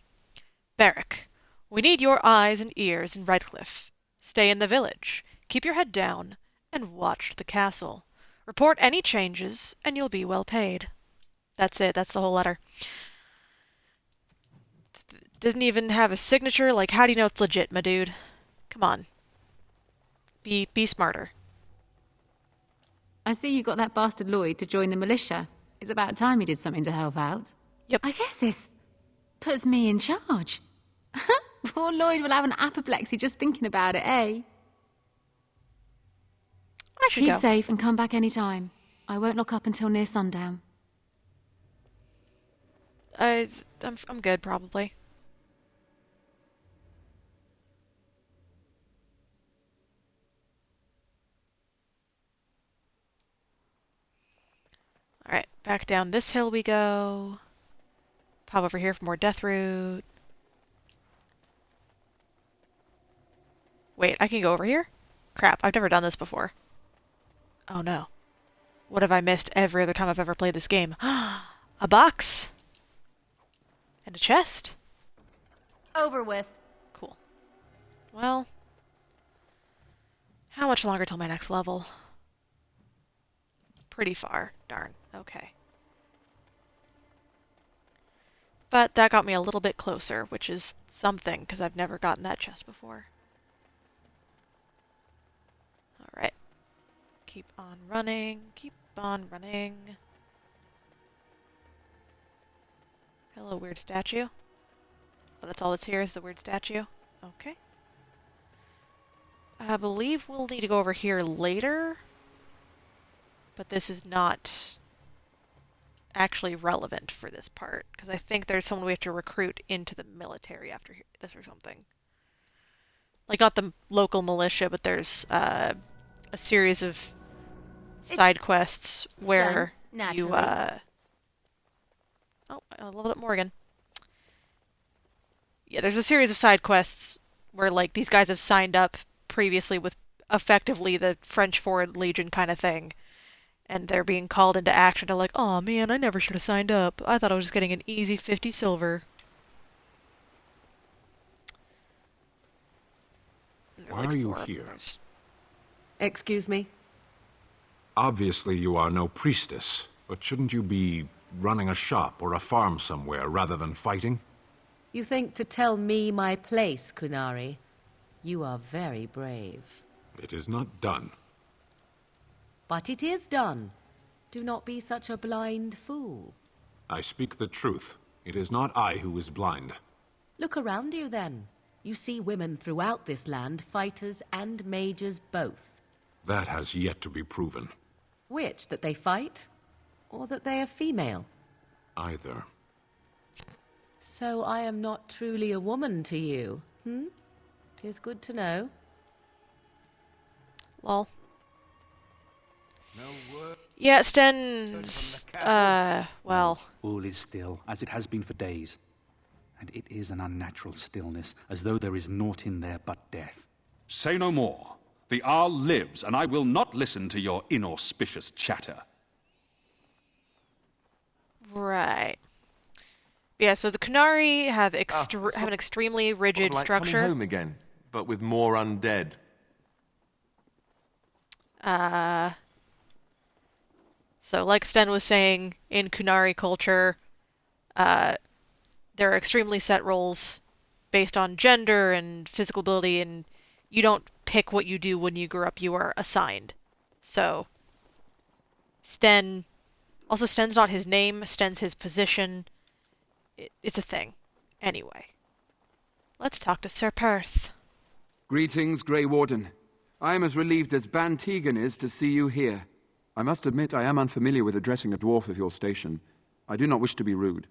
[SPEAKER 1] Barrick, we need your eyes and ears in Redcliffe. Stay in the village, keep your head down, and watch the castle. Report any changes, and you'll be well paid. That's it, that's the whole letter. Didn't even have a signature, like how do you know it's legit, my dude? Come on. Be smarter.
[SPEAKER 17] I see you got that bastard Lloyd to join the militia. It's about time he did something to help out.
[SPEAKER 1] Yep.
[SPEAKER 17] I guess this puts me in charge. Poor Lloyd will have an apoplexy just thinking about it, eh?
[SPEAKER 1] I should
[SPEAKER 17] Keep
[SPEAKER 1] go.
[SPEAKER 17] safe and come back any time. I won't lock up until near sundown.
[SPEAKER 1] I'm good, probably. Alright, back down this hill we go. Pop over here for more death root. Wait, I can go over here? Crap, I've never done this before. Oh no. What have I missed every other time I've ever played this game? A box! And a chest.
[SPEAKER 17] Over with.
[SPEAKER 1] Cool. Well, how much longer till my next level? Pretty far. Darn. Okay. But that got me a little bit closer, which is something, because I've never gotten that chest before. Alright. Keep on running. Keep on running. Hello, weird statue. But that's all that's here is the weird statue. Okay. I believe we'll need to go over here later. But this is not actually relevant for this part, because I think there's someone we have to recruit into the military after this or something. Like, not the local militia, but there's a series of side quests where you, oh, I leveled up Morgan. Yeah, there's a series of side quests where, like, these guys have signed up previously with effectively the French Foreign Legion kind of thing. And they're being called into action. They're like, oh man, I never should have signed up. I thought I was just getting an easy 50 silver.
[SPEAKER 16] Why are you here?
[SPEAKER 4] Excuse me?
[SPEAKER 16] Obviously you are no priestess, but shouldn't you be running a shop or a farm somewhere rather than fighting?
[SPEAKER 4] You think to tell me my place, Kunari? You are very brave.
[SPEAKER 16] It is not done.
[SPEAKER 4] But it is done. Do not be such a blind fool.
[SPEAKER 16] I speak the truth. It is not I who is blind.
[SPEAKER 4] Look around you, then. You see women throughout this land, fighters and mages both.
[SPEAKER 16] That has yet to be proven.
[SPEAKER 4] Which, that they fight? Or that they are female?
[SPEAKER 16] Either.
[SPEAKER 4] So I am not truly a woman to you, hmm? 'Tis good to know.
[SPEAKER 1] Lol. Yeah, Sten's, well...
[SPEAKER 20] All is still, as it has been for days. And it is an unnatural stillness, as though there is naught in there but death.
[SPEAKER 21] Say no more. The Arl lives, and I will not listen to your inauspicious chatter.
[SPEAKER 1] Right. Yeah, so the Kunari have have an extremely rigid
[SPEAKER 2] like
[SPEAKER 1] structure.
[SPEAKER 2] Coming home again, but with more undead.
[SPEAKER 1] So like Sten was saying, in Kunari culture, there are extremely set roles based on gender and physical ability, and you don't pick what you do when you grow up, you are assigned. So, Sten's not his name, Sten's his position. It's a thing. Anyway. Let's talk to Sir Perth.
[SPEAKER 5] Greetings, Grey Warden. I am as relieved as Ban Tegan is to see you here. I must admit I am unfamiliar with addressing a dwarf of your station. I do not wish to be rude.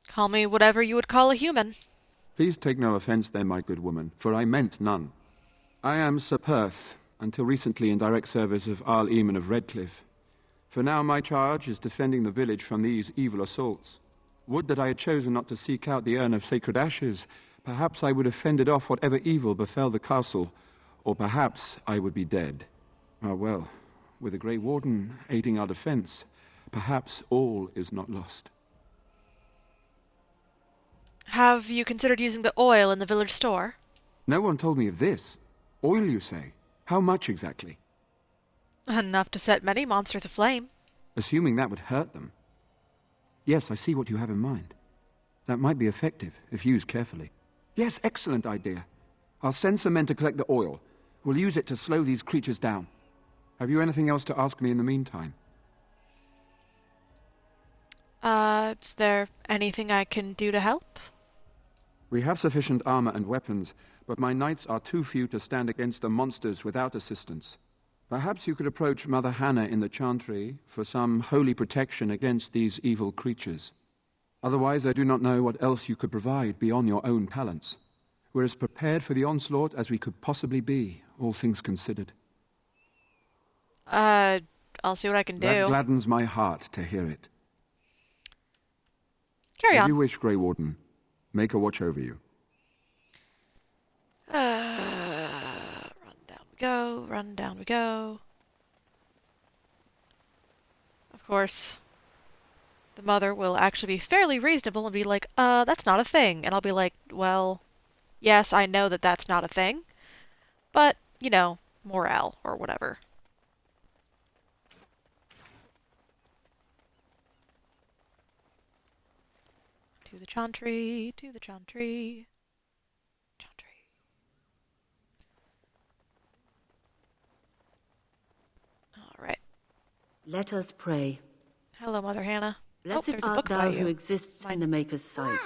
[SPEAKER 1] Call me whatever you would call a human.
[SPEAKER 5] Please take no offense then, my good woman, for I meant none. I am Sir Perth, until recently in direct service of Arl Eamon of Redcliffe. For now my charge is defending the village from these evil assaults. Would that I had chosen not to seek out the urn of sacred ashes. Perhaps I would have fended off whatever evil befell the castle, or perhaps I would be dead. Ah well, with the Grey Warden aiding our defense, perhaps all is not lost.
[SPEAKER 1] Have you considered using the oil in the village store?
[SPEAKER 5] No one told me of this. Oil, you say? How much exactly?
[SPEAKER 1] Enough to set many monsters aflame.
[SPEAKER 5] Assuming that would hurt them. Yes, I see what you have in mind. That might be effective, if used carefully. Yes, excellent idea. I'll send some men to collect the oil. We'll use it to slow these creatures down. Have you anything else to ask me in the meantime?
[SPEAKER 1] Is there anything I can do to help?
[SPEAKER 5] We have sufficient armor and weapons, but my knights are too few to stand against the monsters without assistance. Perhaps you could approach Mother Hannah in the Chantry for some holy protection against these evil creatures. Otherwise, I do not know what else you could provide beyond your own talents. We're as prepared for the onslaught as we could possibly be, all things considered.
[SPEAKER 1] I'll see what I can do.
[SPEAKER 5] That gladdens my heart to hear it.
[SPEAKER 1] Carry on.
[SPEAKER 5] As you wish, Grey Warden. Make a watch over you.
[SPEAKER 1] Run down we go, run down we go. Of course, the mother will actually be fairly reasonable and be like, that's not a thing. And I'll be like, well, yes, I know that that's not a thing. But, you know, morale or whatever. To the Chantry, to the Chantry. Chantry. Alright.
[SPEAKER 4] Let us pray.
[SPEAKER 1] Hello, Mother Hannah.
[SPEAKER 4] Blessed
[SPEAKER 1] there's a
[SPEAKER 4] art
[SPEAKER 1] book
[SPEAKER 4] thou
[SPEAKER 1] about
[SPEAKER 4] who
[SPEAKER 1] you.
[SPEAKER 4] exists in the Maker's sight.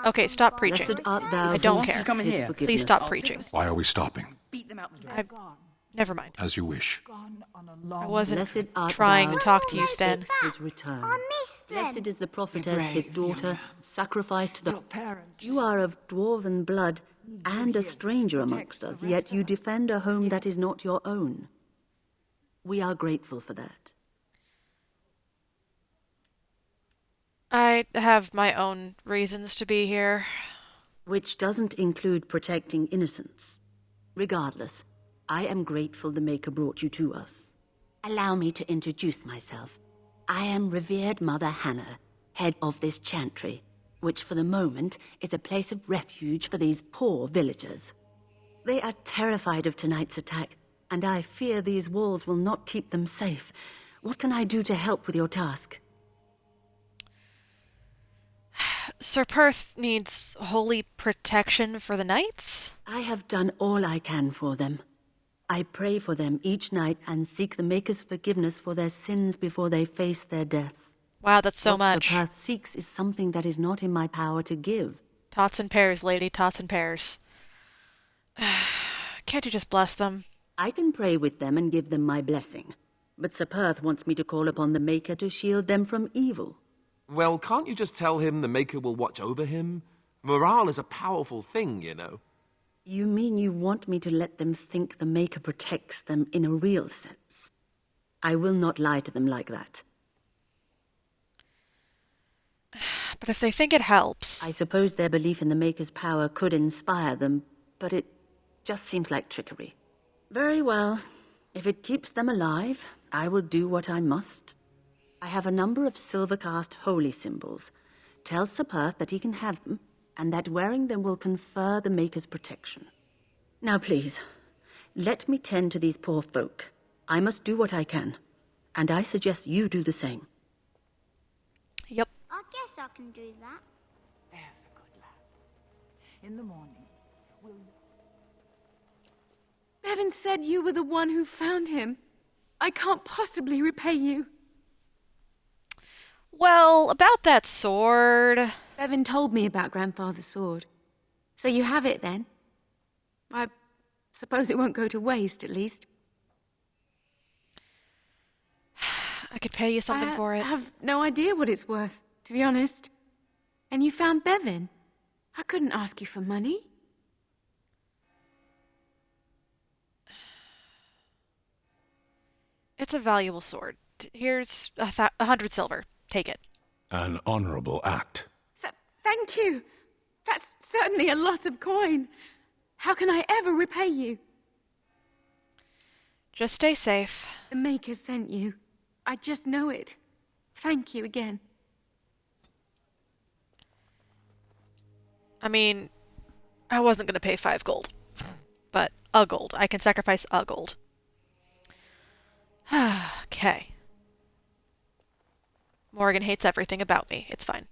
[SPEAKER 1] Okay, stop preaching.
[SPEAKER 4] Blessed art thou
[SPEAKER 1] I don't
[SPEAKER 4] who
[SPEAKER 1] care.
[SPEAKER 4] seeks his forgiveness.
[SPEAKER 1] Please stop preaching.
[SPEAKER 16] Why are we stopping?
[SPEAKER 1] Never mind.
[SPEAKER 16] As you wish.
[SPEAKER 1] I wasn't
[SPEAKER 4] Blessed art
[SPEAKER 1] trying
[SPEAKER 4] thou
[SPEAKER 1] to talk to you,
[SPEAKER 4] who
[SPEAKER 1] Sten.
[SPEAKER 4] seeks his return. Blessed is the prophetess, his daughter, sacrificed to the... You are of dwarven blood and a stranger amongst us, yet you defend a home that is not your own. We are grateful for that.
[SPEAKER 1] I have my own reasons to be here.
[SPEAKER 4] Which doesn't include protecting innocents. Regardless, I am grateful the Maker brought you to us. Allow me to introduce myself. I am revered Mother Hannah, head of this chantry, which for the moment is a place of refuge for these poor villagers. They are terrified of tonight's attack, and I fear these walls will not keep them safe. What can I do to help with your task?
[SPEAKER 1] Sir Perth needs holy protection for the knights?
[SPEAKER 4] I have done all I can for them. I pray for them each night and seek the Maker's forgiveness for their sins before they face their deaths.
[SPEAKER 1] Wow, that's so
[SPEAKER 4] what
[SPEAKER 1] much.
[SPEAKER 4] Sir Perth seeks is something that is not in my power to give.
[SPEAKER 1] Tots and pears, lady, tots and pears. Can't you just bless them?
[SPEAKER 4] I can pray with them and give them my blessing. But Sir Perth wants me to call upon the Maker to shield them from evil.
[SPEAKER 2] Well, can't you just tell him the Maker will watch over him? Morale is a powerful thing, you know.
[SPEAKER 4] You mean you want me to let them think the Maker protects them in a real sense? I will not lie to them like that.
[SPEAKER 1] But if they think it helps...
[SPEAKER 4] I suppose their belief in the Maker's power could inspire them, but it just seems like trickery. Very well. If it keeps them alive, I will do what I must. I have a number of silver-cast holy symbols. Tell Sir Perth that he can have them, and that wearing them will confer the Maker's protection. Now please, let me tend to these poor folk. I must do what I can, and I suggest you do the same.
[SPEAKER 1] Yep.
[SPEAKER 7] I guess I can do that.
[SPEAKER 22] There's a good lad. In the morning, we'll...
[SPEAKER 8] Bevan said you were the one who found him. I can't possibly repay you.
[SPEAKER 1] Well, about that sword...
[SPEAKER 17] Bevan told me about Grandfather's sword. So you have it, then? I suppose it won't go to waste, at least.
[SPEAKER 1] I could pay you something for it.
[SPEAKER 17] I have no idea what it's worth, to be honest. And you found Bevan. I couldn't ask you for money.
[SPEAKER 1] It's a valuable sword. Here's 100 silver. Take it.
[SPEAKER 16] An honorable act.
[SPEAKER 8] Thank you. That's certainly a lot of coin. How can I ever repay you?
[SPEAKER 1] Just stay safe.
[SPEAKER 8] The Maker sent you. I just know it. Thank you again.
[SPEAKER 1] I mean, I wasn't going to pay 5 gold. But a gold. I can sacrifice a gold. Okay. Morgan hates everything about me. It's fine.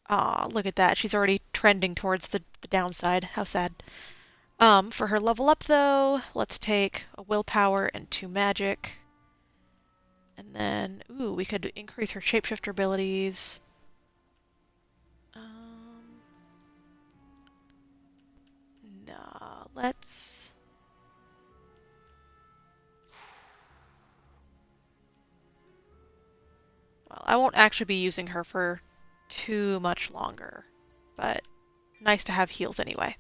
[SPEAKER 1] Aw, look at that. She's already trending towards the downside. How sad. For her level up, though, let's take a willpower and 2 magic. And then, ooh, we could increase her shapeshifter abilities. Nah, let's... Well, I won't actually be using her for too much longer, but nice to have heals anyway.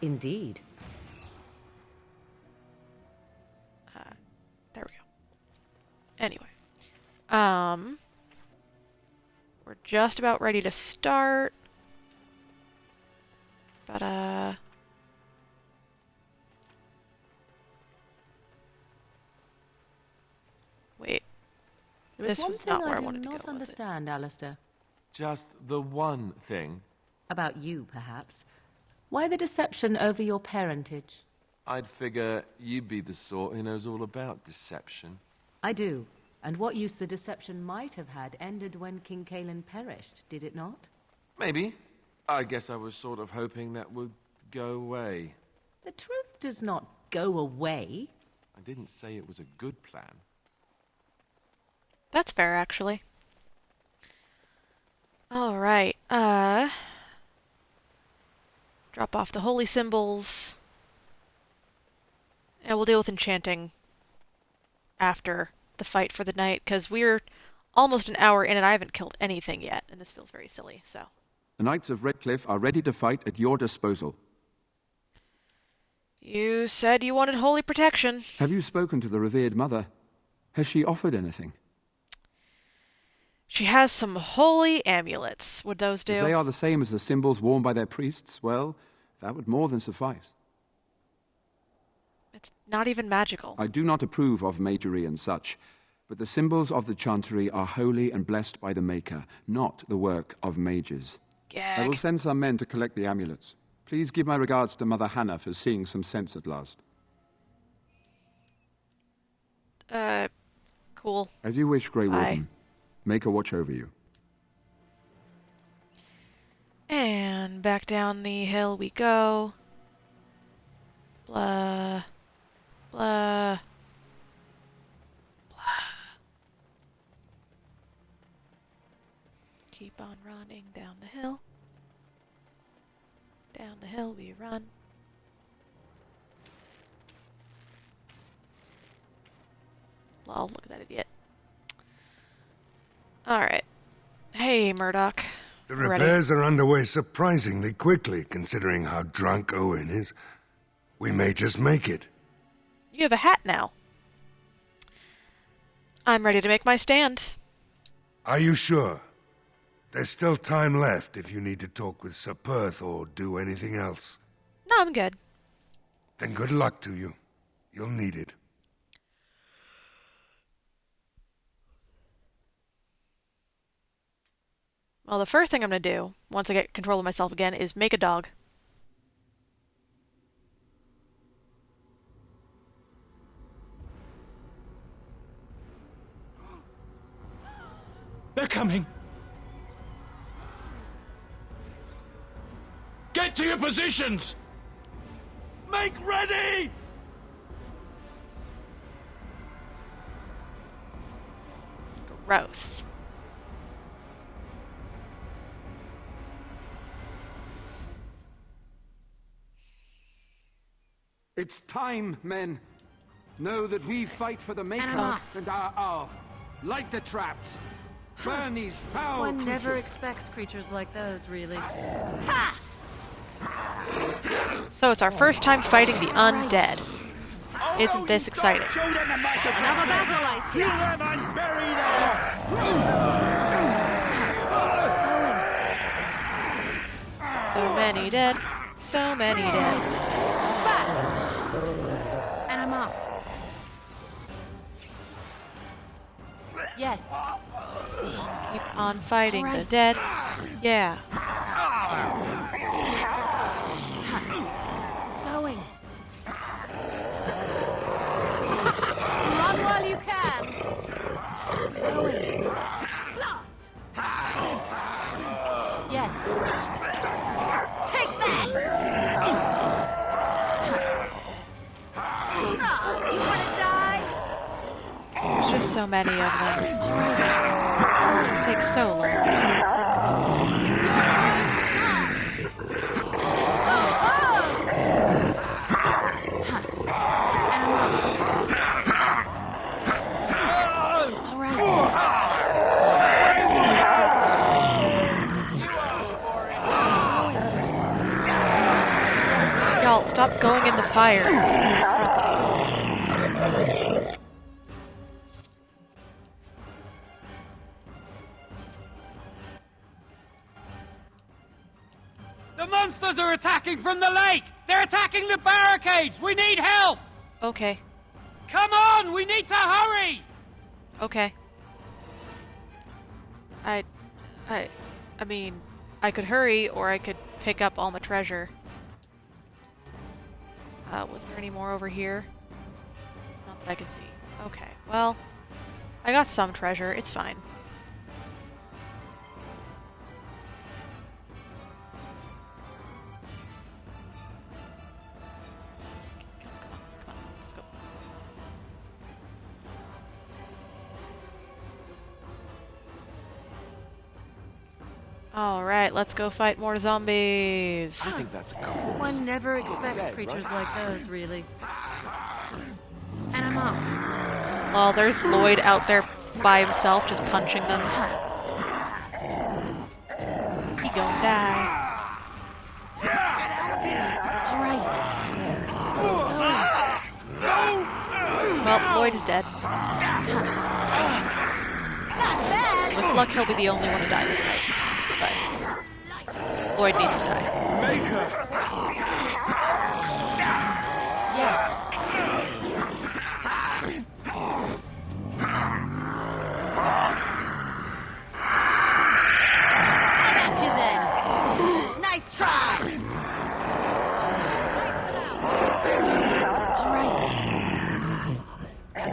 [SPEAKER 9] Indeed.
[SPEAKER 1] There we go. Anyway, we're just about ready to start, but wait,
[SPEAKER 9] There is
[SPEAKER 1] this
[SPEAKER 9] one
[SPEAKER 1] was
[SPEAKER 9] thing
[SPEAKER 1] not where I
[SPEAKER 9] I do
[SPEAKER 1] wanted to
[SPEAKER 9] not
[SPEAKER 1] go, was it?
[SPEAKER 9] understand, Alistair.
[SPEAKER 2] Just the one thing.
[SPEAKER 9] About you, perhaps. Why the deception over your parentage?
[SPEAKER 2] I'd figure you'd be the sort who knows all about deception.
[SPEAKER 9] I do. And what use the deception might have had ended when King Caelan perished, did it not?
[SPEAKER 2] Maybe. I guess I was sort of hoping that would go away.
[SPEAKER 9] The truth does not go away.
[SPEAKER 2] I didn't say it was a good plan.
[SPEAKER 1] That's fair, actually. Alright, drop off the holy symbols. And we'll deal with enchanting after the fight for the night, because we're almost an hour in and I haven't killed anything yet, and this feels very silly, so.
[SPEAKER 5] The Knights of Redcliffe are ready to fight at your disposal.
[SPEAKER 1] You said you wanted holy protection.
[SPEAKER 5] Have you spoken to the revered mother? Has she offered anything?
[SPEAKER 1] She has some holy amulets. Would those do?
[SPEAKER 5] If they are the same as the symbols worn by their priests, well, that would more than suffice.
[SPEAKER 1] It's not even magical.
[SPEAKER 5] I do not approve of magery and such, but the symbols of the Chantery are holy and blessed by the Maker, not the work of mages.
[SPEAKER 1] Gag.
[SPEAKER 5] I will send some men to collect the amulets. Please give my regards to Mother Hannah for seeing some sense at last.
[SPEAKER 1] Cool.
[SPEAKER 5] As you wish, Grey
[SPEAKER 1] Bye.
[SPEAKER 5] Warden. Make a watch over you.
[SPEAKER 1] And back down the hill we go. Blah. Blah. Blah. Keep on running down the hill. Down the hill we run. Lol, look at that idiot. Alright. Hey, Murdoch.
[SPEAKER 6] The
[SPEAKER 1] We're ready.
[SPEAKER 6] repairs are underway surprisingly quickly, considering how drunk Owen is. We may just make it.
[SPEAKER 1] You have a hat now. I'm ready to make my stand.
[SPEAKER 6] Are you sure? There's still time left if you need to talk with Sir Perth or do anything else.
[SPEAKER 1] No, I'm good.
[SPEAKER 6] Then good luck to you. You'll need it.
[SPEAKER 1] Well, the first thing I'm going to do, once I get control of myself again, is make a dog.
[SPEAKER 3] They're coming.
[SPEAKER 18] Get to your positions! Make ready!
[SPEAKER 1] Gross.
[SPEAKER 5] It's time, men. Know that we fight for the Maker and our hour. Light the traps. Burn these foul
[SPEAKER 9] One
[SPEAKER 5] creatures.
[SPEAKER 9] never expects creatures like those, really.
[SPEAKER 1] So it's our first time fighting the undead. Isn't this exciting?
[SPEAKER 9] Another battle, I see.
[SPEAKER 13] Kill them and bury them!
[SPEAKER 1] So many dead. So many dead.
[SPEAKER 9] Back! And I'm off. Yes.
[SPEAKER 1] Keep on fighting the dead. Yeah.
[SPEAKER 9] Going. Run while you can. Going. Blast. Yes. Take that. You want to die?
[SPEAKER 1] There's just so many of them. It takes so long. Y'all, stop going in the fire.
[SPEAKER 12] The monsters are attacking from the lake! They're attacking the barricades! We need help!
[SPEAKER 1] Okay.
[SPEAKER 12] Come on! We need to hurry!
[SPEAKER 1] Okay. I mean, I could hurry, or I could pick up all my treasure. Was there any more over here? Not that I can see. Okay, well, I got some treasure. It's fine. Come on, let's go. Alright, let's go fight more zombies.
[SPEAKER 2] I think that's a cool.
[SPEAKER 9] One never expects creatures like those, really. And I'm off.
[SPEAKER 1] Well, there's Lloyd out there by himself, just punching them. He gonna die.
[SPEAKER 9] Alright.
[SPEAKER 1] Well, Lloyd is dead. With luck, he'll be the only one to die this night. But Lloyd needs to die.
[SPEAKER 13] Maker!
[SPEAKER 9] Yes. How about you then? Nice try. All right.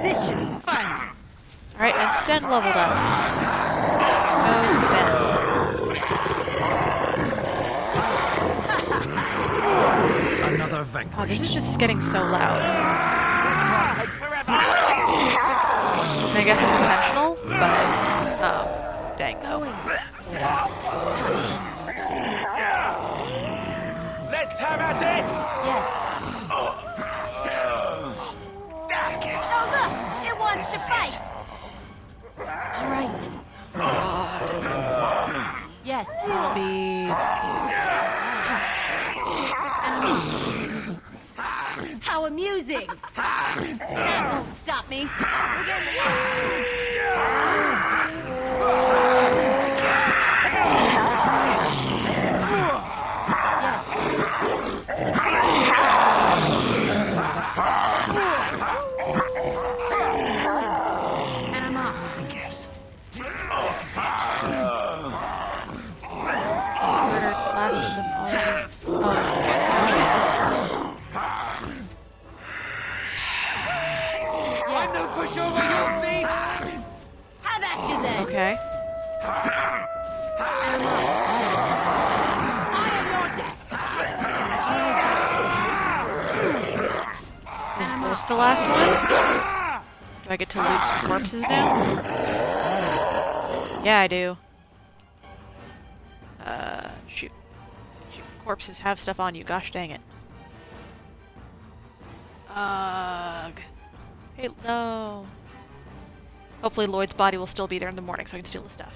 [SPEAKER 9] This should be fun.
[SPEAKER 1] All right, and Sten leveled up. Oh, Sten.
[SPEAKER 3] Another vanquished.
[SPEAKER 1] Oh, this is just getting so loud. I guess it's intentional, but dang.
[SPEAKER 13] Let's have at it!
[SPEAKER 9] Yes. Oh, look! It wants to fight! All right. Yes.
[SPEAKER 1] Zombies.
[SPEAKER 9] How amusing! That won't stop me. We're getting and I'm off. I guess. This is it.
[SPEAKER 1] Murdered the last of them already. Oh.
[SPEAKER 12] I'm no pushover, you'll see!
[SPEAKER 9] How about you then?
[SPEAKER 1] Okay. the last one? Do I get to loot some corpses now? Yeah, I do. Shoot. Corpses have stuff on you, gosh dang it. Ugh. Hey, no. Hopefully Lloyd's body will still be there in the morning so I can steal the stuff.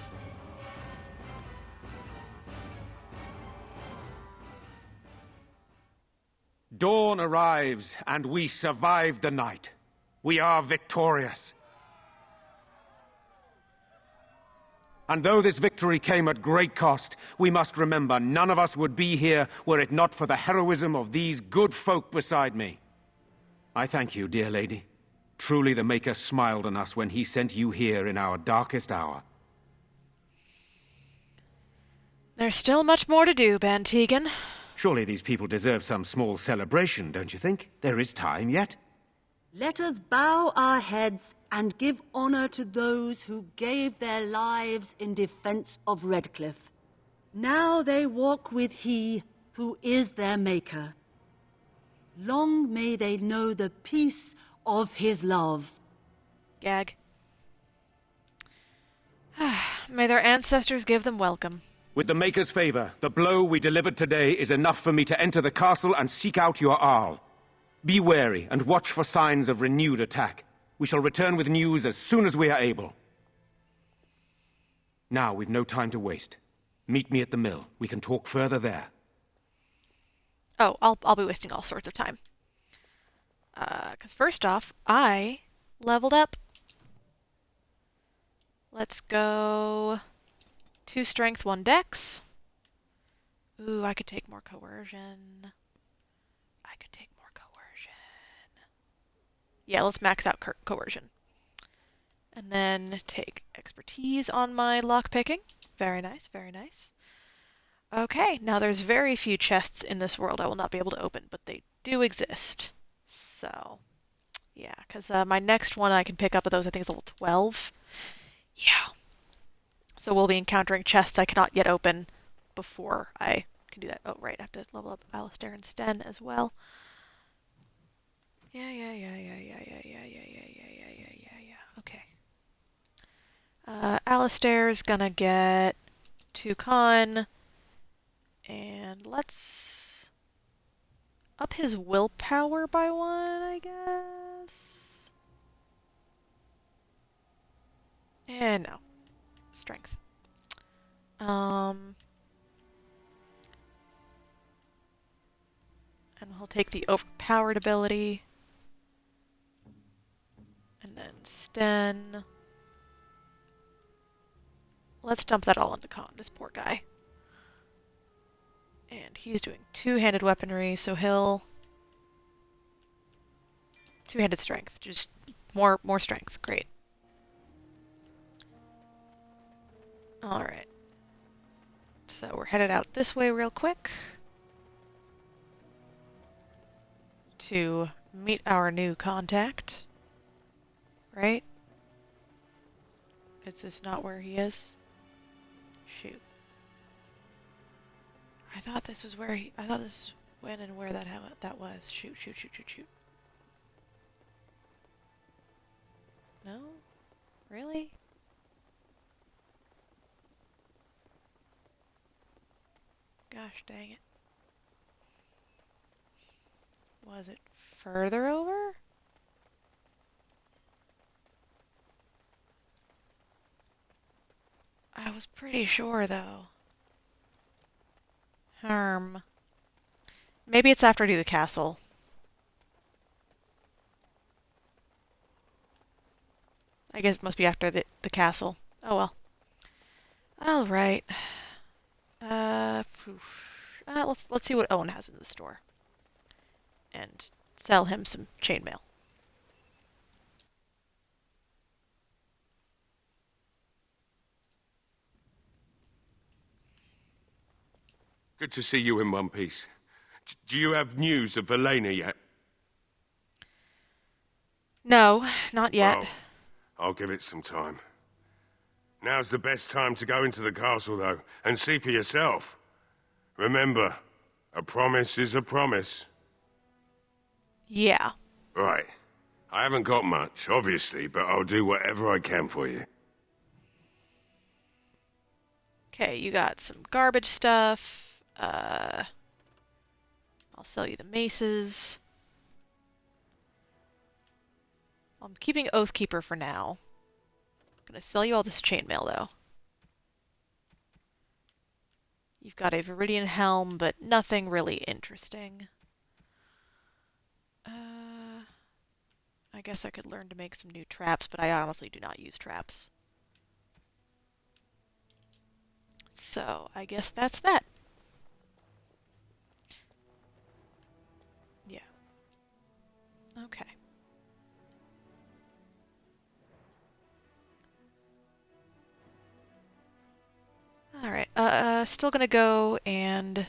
[SPEAKER 5] Dawn arrives, and we survive the night. We are victorious. And though this victory came at great cost, we must remember none of us would be here were it not for the heroism of these good folk beside me. I thank you, dear lady. Truly the Maker smiled on us when he sent you here in our darkest hour.
[SPEAKER 1] There's still much more to do, Ben Tegan.
[SPEAKER 5] Surely these people deserve some small celebration, don't you think? There is time yet.
[SPEAKER 4] Let us bow our heads and give honor to those who gave their lives in defense of Redcliffe. Now they walk with he who is their maker. Long may they know the peace of his love.
[SPEAKER 1] Gag. May their ancestors give them welcome.
[SPEAKER 5] With the Maker's favor, the blow we delivered today is enough for me to enter the castle and seek out your Arl. Be wary and watch for signs of renewed attack. We shall return with news as soon as we are able. Now we've no time to waste. Meet me at the mill. We can talk further there.
[SPEAKER 1] Oh, I'll be wasting all sorts of time. 'Cause first off, I leveled up. Let's go 2 strength, 1 dex. Ooh, I could take more coercion. Yeah, let's max out coercion. And then take expertise on my lockpicking. Very nice, very nice. Okay, now there's very few chests in this world I will not be able to open, but they do exist. So, yeah, because my next one I can pick up of those I think is level 12. Yeah. So we'll be encountering chests I cannot yet open before I can do that. Oh, right, I have to level up Alistair and Sten as well. Yeah. Okay. Alistair's gonna get 2 con, and let's up his willpower by 1, I guess. And no. Strength. And we'll take the overpowered ability. And then Sten. Let's dump that all into con, this poor guy. And he's doing 2-handed weaponry, so he'll... 2-handed strength, just more strength, great. Alright. So we're headed out this way real quick. To meet our new contact. Right? Is this not where he is? Shoot. I thought this was where he... I thought this was when and where that was. Shoot. No? Really? Gosh dang it. Was it further over? I was pretty sure, though. Maybe it's after I do the castle. I guess it must be after the castle. Oh well. Alright. Let's see what Owen has in the store. And sell him some chainmail.
[SPEAKER 13] Good to see you in one piece. Do you have news of Elena yet?
[SPEAKER 1] No, not yet.
[SPEAKER 13] Well, I'll give it some time. Now's the best time to go into the castle, though, and see for yourself. Remember, a promise is a promise.
[SPEAKER 1] Yeah.
[SPEAKER 13] Right.
[SPEAKER 6] I haven't got much, obviously, but I'll do whatever I can for you.
[SPEAKER 1] Okay, you got some garbage stuff. I'll sell you the maces. I'm keeping Oathkeeper for now. I'm gonna sell you all this chainmail, though. You've got a Viridian helm, but nothing really interesting. I guess I could learn to make some new traps, but I honestly do not use traps. So, I guess that's that. Yeah. Okay. Alright, still gonna go and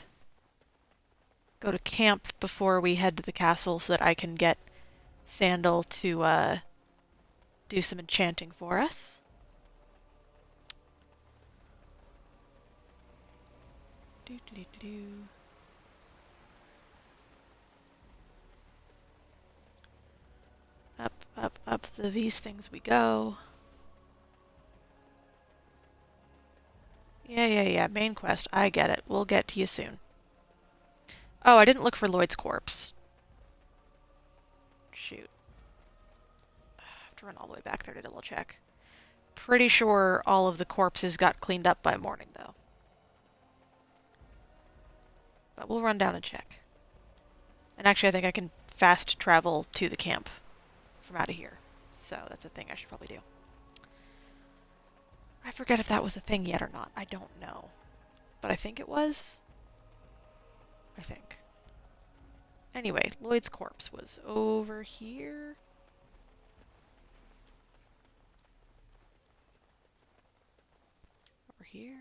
[SPEAKER 1] go to camp before we head to the castle so that I can get Sandal to, do some enchanting for us. Up these things we go. Yeah, main quest. I get it. We'll get to you soon. Oh, I didn't look for Lloyd's corpse. Shoot. I have to run all the way back there to double check. Pretty sure all of the corpses got cleaned up by morning, though. But we'll run down and check. And actually, I think I can fast travel to the camp from out of here. So that's a thing I should probably do. I forget if that was a thing yet or not. I don't know. But I think it was. I think. Anyway, Lloyd's corpse was over here. Over here.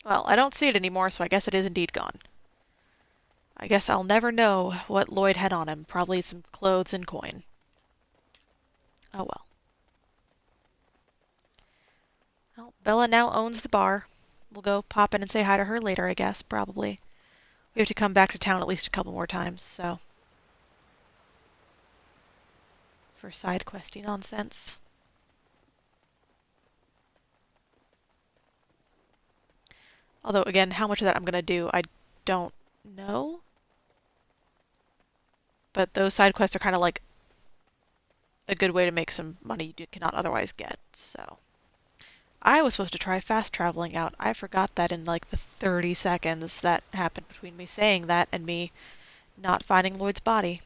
[SPEAKER 1] Well, I don't see it anymore, so I guess it is indeed gone. I guess I'll never know what Lloyd had on him. Probably some clothes and coin. Oh well. Well, Bella now owns the bar. We'll go pop in and say hi to her later, I guess, probably. We have to come back to town at least a couple more times, so. For side questy nonsense. Although, again, how much of that I'm going to do, I don't know. But those side quests are kind of like a good way to make some money you cannot otherwise get, so. I was supposed to try fast traveling out. I forgot that in like the 30 seconds that happened between me saying that and me not finding Lloyd's body.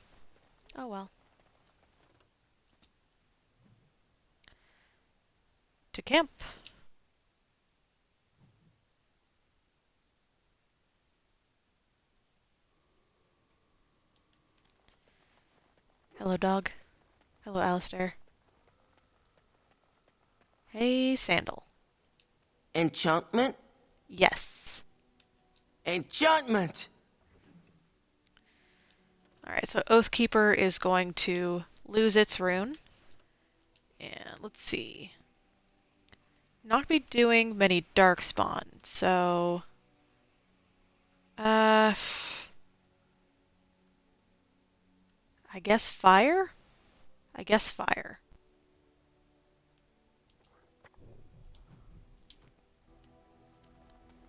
[SPEAKER 1] Oh well. To camp. Hello, dog. Hello, Alistair. Hey, Sandal.
[SPEAKER 10] Enchantment?
[SPEAKER 1] Yes.
[SPEAKER 10] Enchantment!
[SPEAKER 1] Alright, so Oathkeeper is going to lose its rune. And let's see. Not be doing many darkspawn, so... I guess fire? I guess fire.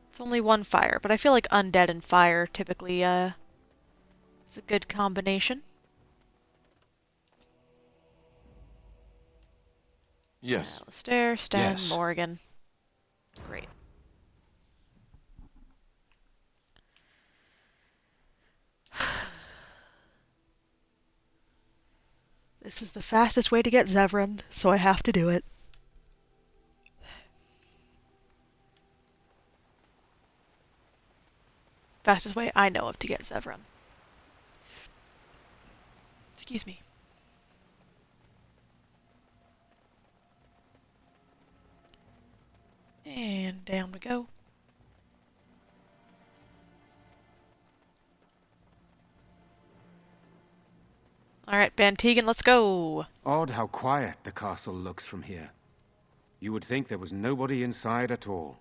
[SPEAKER 1] It's only one fire, but I feel like undead and fire typically, is a good combination.
[SPEAKER 2] Yes.
[SPEAKER 1] Alistair, Stan,
[SPEAKER 2] Yes.
[SPEAKER 1] Morgan. Great. This is the fastest way to get Zevran, so I have to do it. Fastest way I know of to get Zevran. Excuse me. And down we go. Alright, Bantegan, let's go!
[SPEAKER 5] Odd how quiet the castle looks from here. You would think there was nobody inside at all.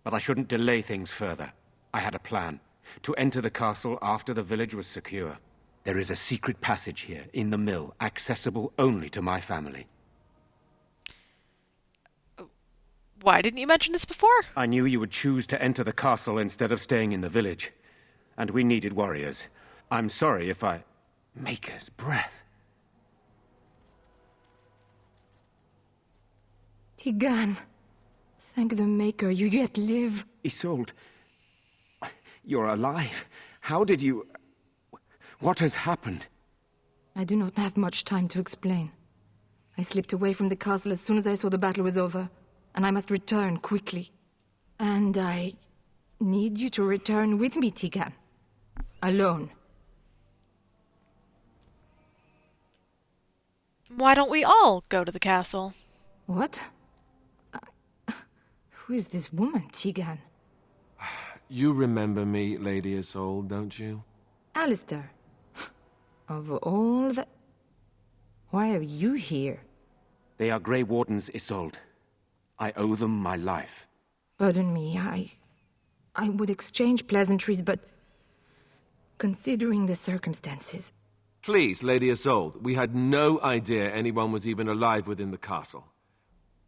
[SPEAKER 5] But I shouldn't delay things further. I had a plan. To enter the castle after the village was secure.
[SPEAKER 15] There is a secret passage here, in the mill, accessible only to my family.
[SPEAKER 1] Why didn't you mention this before?
[SPEAKER 15] I knew you would choose to enter the castle instead of staying in the village. And we needed warriors. I'm sorry if I... Maker's breath.
[SPEAKER 22] Tigan, thank the Maker, you yet live.
[SPEAKER 15] Isolde, you're alive. How did you... What has happened?
[SPEAKER 22] I do not have much time to explain. I slipped away from the castle as soon as I saw the battle was over, and I must return quickly. And I need you to return with me, Tigan. Alone.
[SPEAKER 1] Why don't we all go to the castle?
[SPEAKER 22] What? Who is this woman, Tigan?
[SPEAKER 2] You remember me, Lady Isolde, don't you?
[SPEAKER 22] Alistair. Of all the... Why are you here?
[SPEAKER 15] They are Grey Wardens, Isolde. I owe them my life.
[SPEAKER 22] Pardon me, I would exchange pleasantries, but... Considering the circumstances...
[SPEAKER 2] Please, Lady Isolde, we had no idea anyone was even alive within the castle.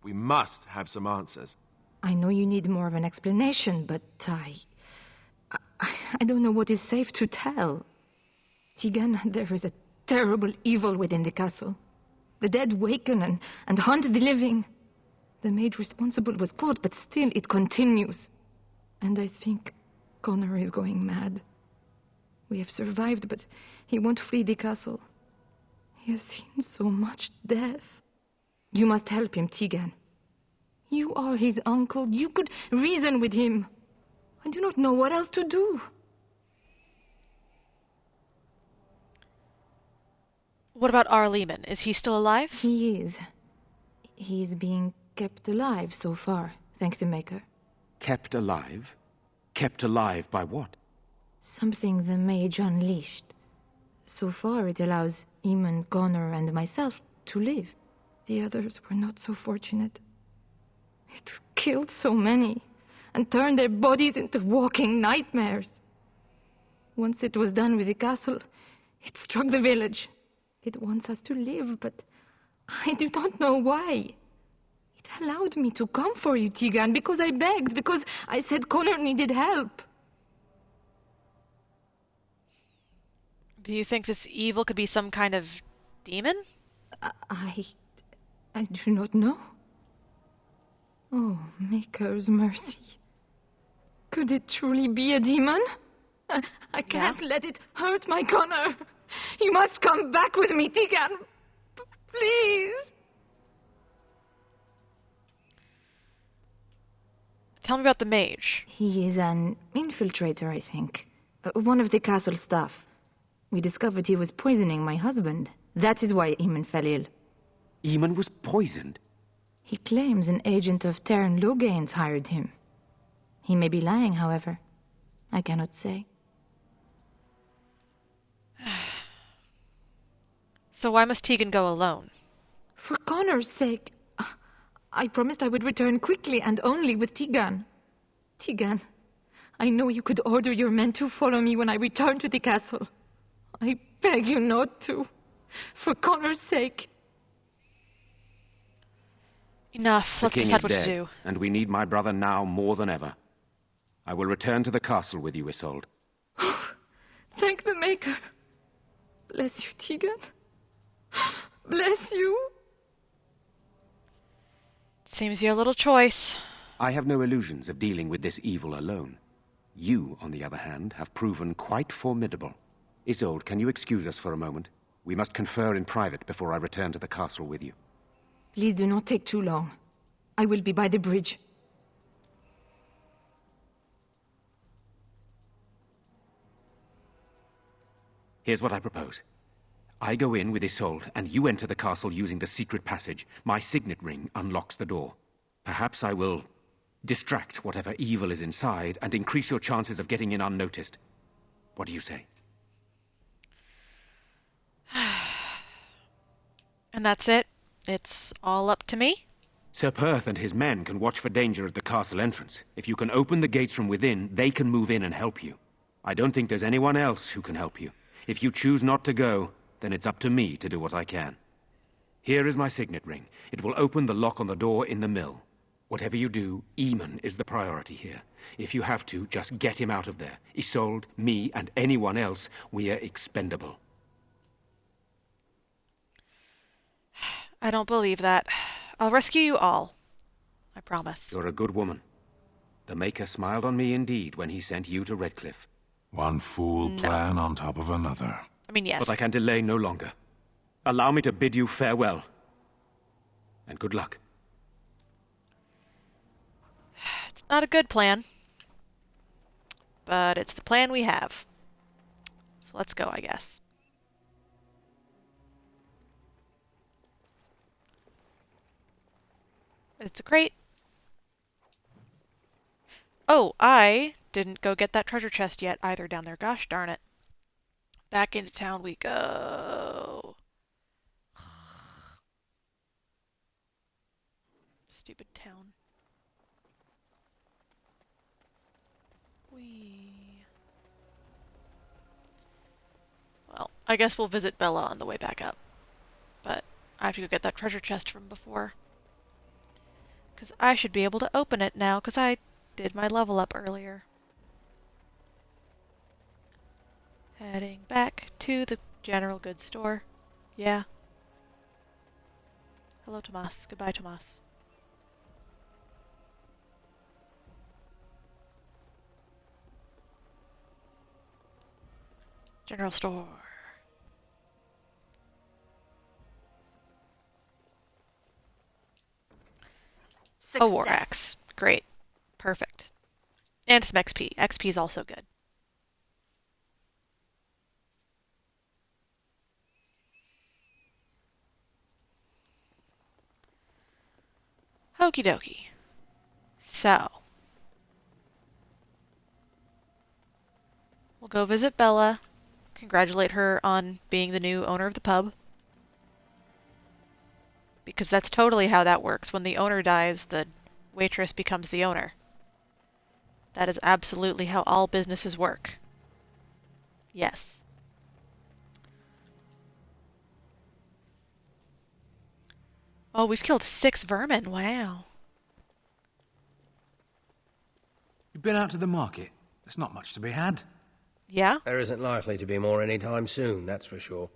[SPEAKER 2] We must have some answers.
[SPEAKER 22] I know you need more of an explanation, but I don't know what is safe to tell. Tigan, there is a terrible evil within the castle. The dead waken and haunt the living. The maid responsible was caught, but still it continues. And I think Connor is going mad. We have survived, but he won't flee the castle. He has seen so much death. You must help him, Tigan. You are his uncle. You could reason with him. I do not know what else to do.
[SPEAKER 1] What about our Lehman? Is he still alive?
[SPEAKER 22] He is. He is being kept alive so far, thank the Maker.
[SPEAKER 15] Kept alive? Kept alive by what?
[SPEAKER 22] Something the mage unleashed. So far it allows Eamon, Connor, and myself to live. The others were not so fortunate. It killed so many, and turned their bodies into walking nightmares. Once it was done with the castle, it struck the village. It wants us to live, but I do not know why. It allowed me to come for you, Tigan, because I begged, because I said Connor needed help.
[SPEAKER 1] Do you think this evil could be some kind of demon?
[SPEAKER 22] I do not know. Oh, Maker's mercy. Could it truly be a demon? I can't let it hurt my Connor. You must come back with me, Tigan. Please.
[SPEAKER 1] Tell me about the mage.
[SPEAKER 22] He is an infiltrator, I think. One of the castle staff. We discovered he was poisoning my husband. That is why Eamon fell ill.
[SPEAKER 15] Eamon was poisoned?
[SPEAKER 22] He claims an agent of Terran Logain's hired him. He may be lying, however. I cannot say.
[SPEAKER 1] So why must Tegan go alone?
[SPEAKER 22] For Connor's sake. I promised I would return quickly and only with Tigan. Tigan, I know you could order your men to follow me when I return to the castle. I beg you not to. For Connor's sake.
[SPEAKER 1] Enough. Let's decide what to do.
[SPEAKER 15] And we need my brother now more than ever. I will return to the castle with you, Isolde.
[SPEAKER 22] Thank the Maker. Bless you, Tigan. Bless you.
[SPEAKER 1] Seems your little choice.
[SPEAKER 15] I have no illusions of dealing with this evil alone. You, on the other hand, have proven quite formidable. Isolde, can you excuse us for a moment? We must confer in private before I return to the castle with you.
[SPEAKER 22] Please do not take too long. I will be by the bridge.
[SPEAKER 15] Here's what I propose. I go in with Isolde, and you enter the castle using the secret passage. My signet ring unlocks the door. Perhaps I will distract whatever evil is inside and increase your chances of getting in unnoticed. What do you say?
[SPEAKER 1] And that's it? It's all up to me?
[SPEAKER 15] Sir Perth and his men can watch for danger at the castle entrance. If you can open the gates from within, they can move in and help you. I don't think there's anyone else who can help you. If you choose not to go, then it's up to me to do what I can. Here is my signet ring. It will open the lock on the door in the mill. Whatever you do, Eamon is the priority here. If you have to, just get him out of there. Isolde, me, and anyone else, we are expendable.
[SPEAKER 1] I don't believe that. I'll rescue you all. I promise.
[SPEAKER 15] You're a good woman. The Maker smiled on me indeed when he sent you to Redcliffe.
[SPEAKER 16] One fool plan on top of another.
[SPEAKER 1] I mean, yes.
[SPEAKER 15] But I can delay no longer. Allow me to bid you farewell. And good luck.
[SPEAKER 1] It's not a good plan. But it's the plan we have. So let's go, I guess. It's a crate. Oh, I didn't go get that treasure chest yet either down there. Gosh darn it. Back into town we go. Stupid town. Well, I guess we'll visit Bella on the way back up. But I have to go get that treasure chest from before. Because I should be able to open it now, because I did my level up earlier. Heading back to the general goods store. Yeah. Hello, Tomas. Goodbye, Tomas. General store. A war axe. Great. Perfect. And some XP. XP is also good. Okie dokie. So. We'll go visit Bella. Congratulate her on being the new owner of the pub. Because that's totally how that works. When the owner dies, the waitress becomes the owner. That is absolutely how all businesses work. Yes. Oh, we've killed 6 vermin. Wow.
[SPEAKER 3] You've been out to the market. There's not much to be had.
[SPEAKER 1] Yeah?
[SPEAKER 11] There isn't likely to be more anytime soon, that's for sure.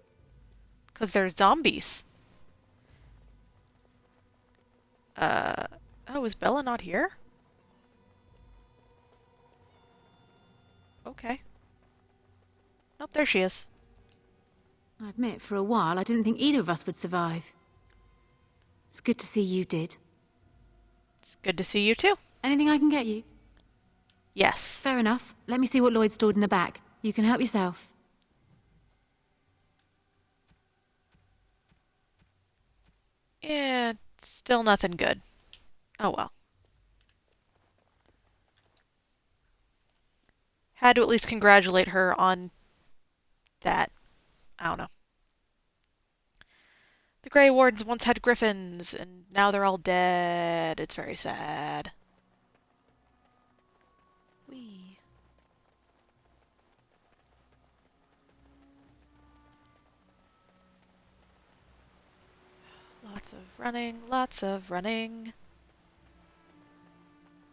[SPEAKER 1] 'Cause there's zombies. Oh, is Bella not here? Okay. Nope, there she is.
[SPEAKER 17] I admit, for a while, I didn't think either of us would survive. It's good to see you did.
[SPEAKER 1] It's good to see you too.
[SPEAKER 17] Anything I can get you?
[SPEAKER 1] Yes.
[SPEAKER 17] Fair enough. Let me see what Lloyd stored in the back. You can help yourself.
[SPEAKER 1] Yeah, still nothing good. Oh well. Had to at least congratulate her on that. I don't know. The Grey Wardens once had griffins, and now they're all dead. It's very sad. Whee. Lots of running, lots of running.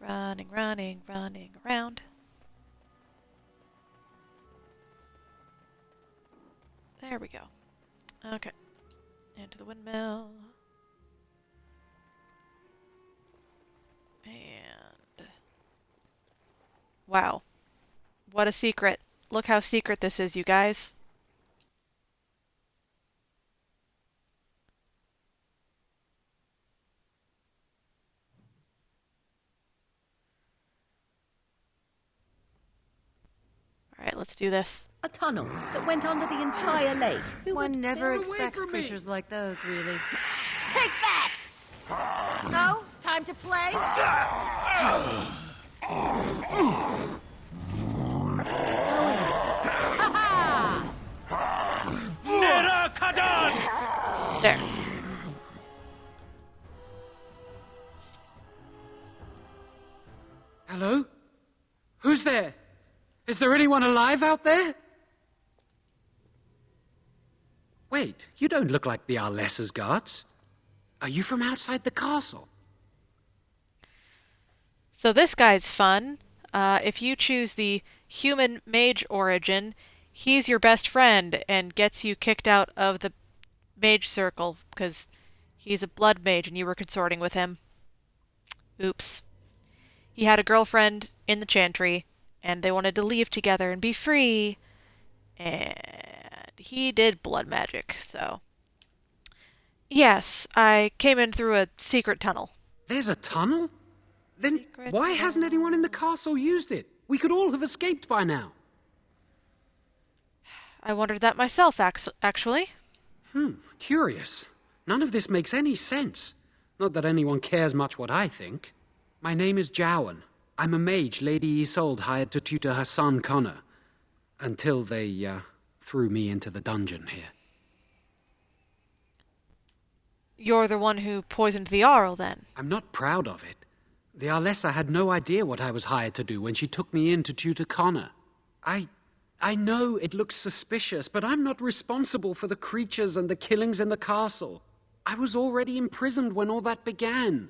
[SPEAKER 1] Running, running, running around. There we go. Okay. Into the windmill. And... wow. What a secret. Look how secret this is, you guys. Alright, let's do this.
[SPEAKER 9] A tunnel that went under the entire lake. One never expects creatures like those, really.
[SPEAKER 8] Take that! No? Time to play?
[SPEAKER 1] There.
[SPEAKER 19] Hello? Who's there? Is there anyone alive out there?
[SPEAKER 14] Wait, you don't look like the Arlessa's guards. Are you from outside the castle?
[SPEAKER 1] So this guy's fun. If you choose the human mage origin, he's your best friend and gets you kicked out of the mage circle because he's a blood mage and you were consorting with him. Oops. He had a girlfriend in the chantry, and they wanted to leave together and be free. And he did blood magic, so... Yes, I came in through a secret tunnel.
[SPEAKER 14] There's a tunnel? Then why hasn't anyone in the castle used it? We could all have escaped by now.
[SPEAKER 1] I wondered that myself, actually.
[SPEAKER 14] Curious. None of this makes any sense. Not that anyone cares much what I think. My name is Jowan. I'm a mage Lady Isolde hired to tutor her son Connor. Until they, threw me into the dungeon here.
[SPEAKER 1] You're the one who poisoned the Arl, then?
[SPEAKER 14] I'm not proud of it. The Arlessa had no idea what I was hired to do when she took me in to tutor Connor. I know it looks suspicious, but I'm not responsible for the creatures and the killings in the castle. I was already imprisoned when all that began.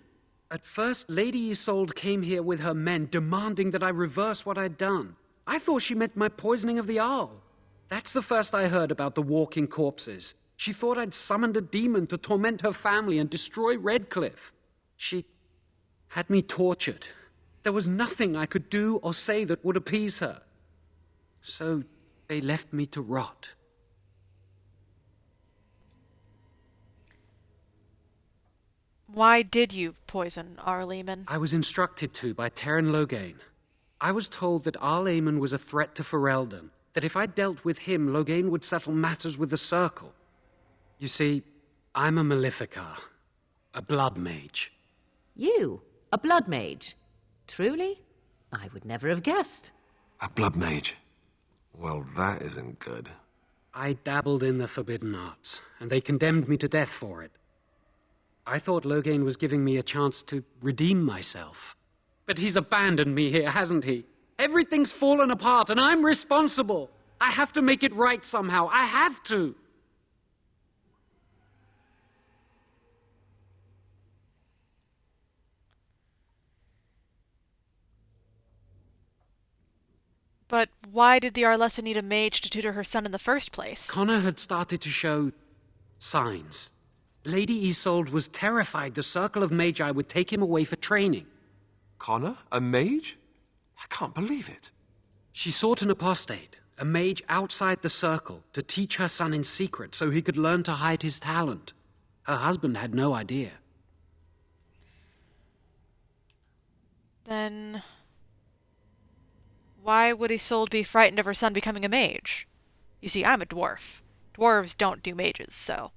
[SPEAKER 14] At first, Lady Isolde came here with her men, demanding that I reverse what I'd done. I thought she meant my poisoning of the Arl. That's the first I heard about the walking corpses. She thought I'd summoned a demon to torment her family and destroy Redcliffe. She had me tortured. There was nothing I could do or say that would appease her. So they left me to rot.
[SPEAKER 1] Why did you poison Arl Eamon?
[SPEAKER 14] I was instructed to by Terran Loghain. I was told that Arl Eamon was a threat to Ferelden, that if I dealt with him, Loghain would settle matters with the Circle. You see, I'm a Maleficar, a blood mage.
[SPEAKER 9] You? A blood mage? Truly? I would never have guessed.
[SPEAKER 2] A blood mage? Well, that isn't good.
[SPEAKER 14] I dabbled in the forbidden arts, and they condemned me to death for it. I thought Loghain was giving me a chance to redeem myself. But he's abandoned me here, hasn't he? Everything's fallen apart, and I'm responsible. I have to make it right somehow. I have to.
[SPEAKER 1] But why did the Arlessa need a mage to tutor her son in the first place?
[SPEAKER 14] Connor had started to show signs. Lady Isolde was terrified the Circle of Magi would take him away for training.
[SPEAKER 2] Connor? A mage? I can't believe it.
[SPEAKER 14] She sought an apostate, a mage outside the Circle, to teach her son in secret so he could learn to hide his talent. Her husband had no idea.
[SPEAKER 1] Then... why would Isolde be frightened of her son becoming a mage? You see, I'm a dwarf. Dwarves don't do mages, so...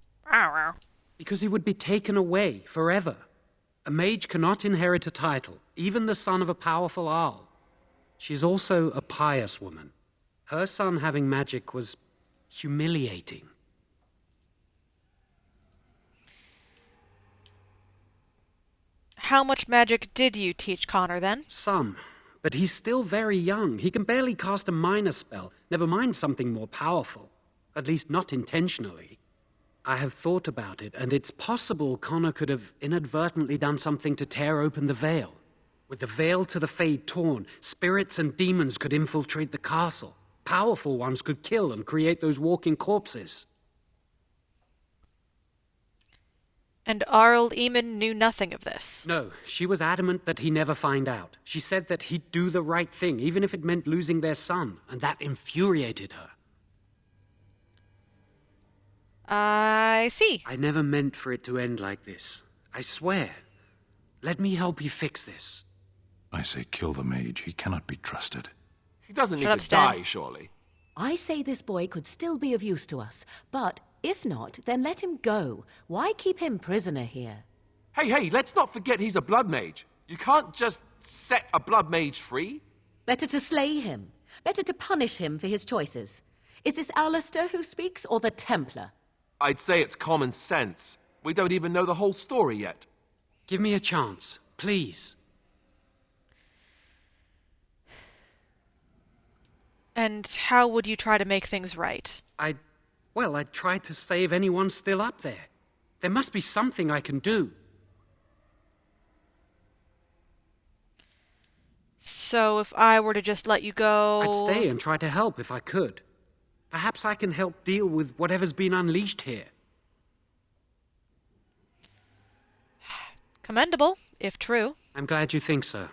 [SPEAKER 14] Because he would be taken away forever. A mage cannot inherit a title, even the son of a powerful Arl. She's also a pious woman. Her son having magic was humiliating.
[SPEAKER 1] How much magic did you teach Connor, then?
[SPEAKER 14] Some. But he's still very young. He can barely cast a minor spell, never mind something more powerful. At least not intentionally. I have thought about it, and it's possible Connor could have inadvertently done something to tear open the veil. With the veil to the Fade torn, spirits and demons could infiltrate the castle. Powerful ones could kill and create those walking corpses.
[SPEAKER 1] And Arl Eamon knew nothing of this?
[SPEAKER 14] No, she was adamant that he never find out. She said that he'd do the right thing, even if it meant losing their son, and that infuriated her.
[SPEAKER 1] I see.
[SPEAKER 14] I never meant for it to end like this. I swear. Let me help you fix this.
[SPEAKER 16] I say kill the mage. He cannot be trusted.
[SPEAKER 2] He doesn't need to die, surely.
[SPEAKER 9] I say this boy could still be of use to us, but if not, then let him go. Why keep him prisoner here?
[SPEAKER 2] Hey, let's not forget he's a blood mage. You can't just set a blood mage free.
[SPEAKER 9] Better to slay him. Better to punish him for his choices. Is this Alistair who speaks, or the Templar?
[SPEAKER 2] I'd say it's common sense. We don't even know the whole story yet.
[SPEAKER 14] Give me a chance, please.
[SPEAKER 1] And how would you try to make things right?
[SPEAKER 14] I'd Well, I tried to save anyone still up there. There must be something I can do.
[SPEAKER 1] So if I were to just let you go...
[SPEAKER 14] I'd stay and try to help if I could. Perhaps I can help deal with whatever's been unleashed here.
[SPEAKER 1] Commendable, if true.
[SPEAKER 14] I'm glad you think so.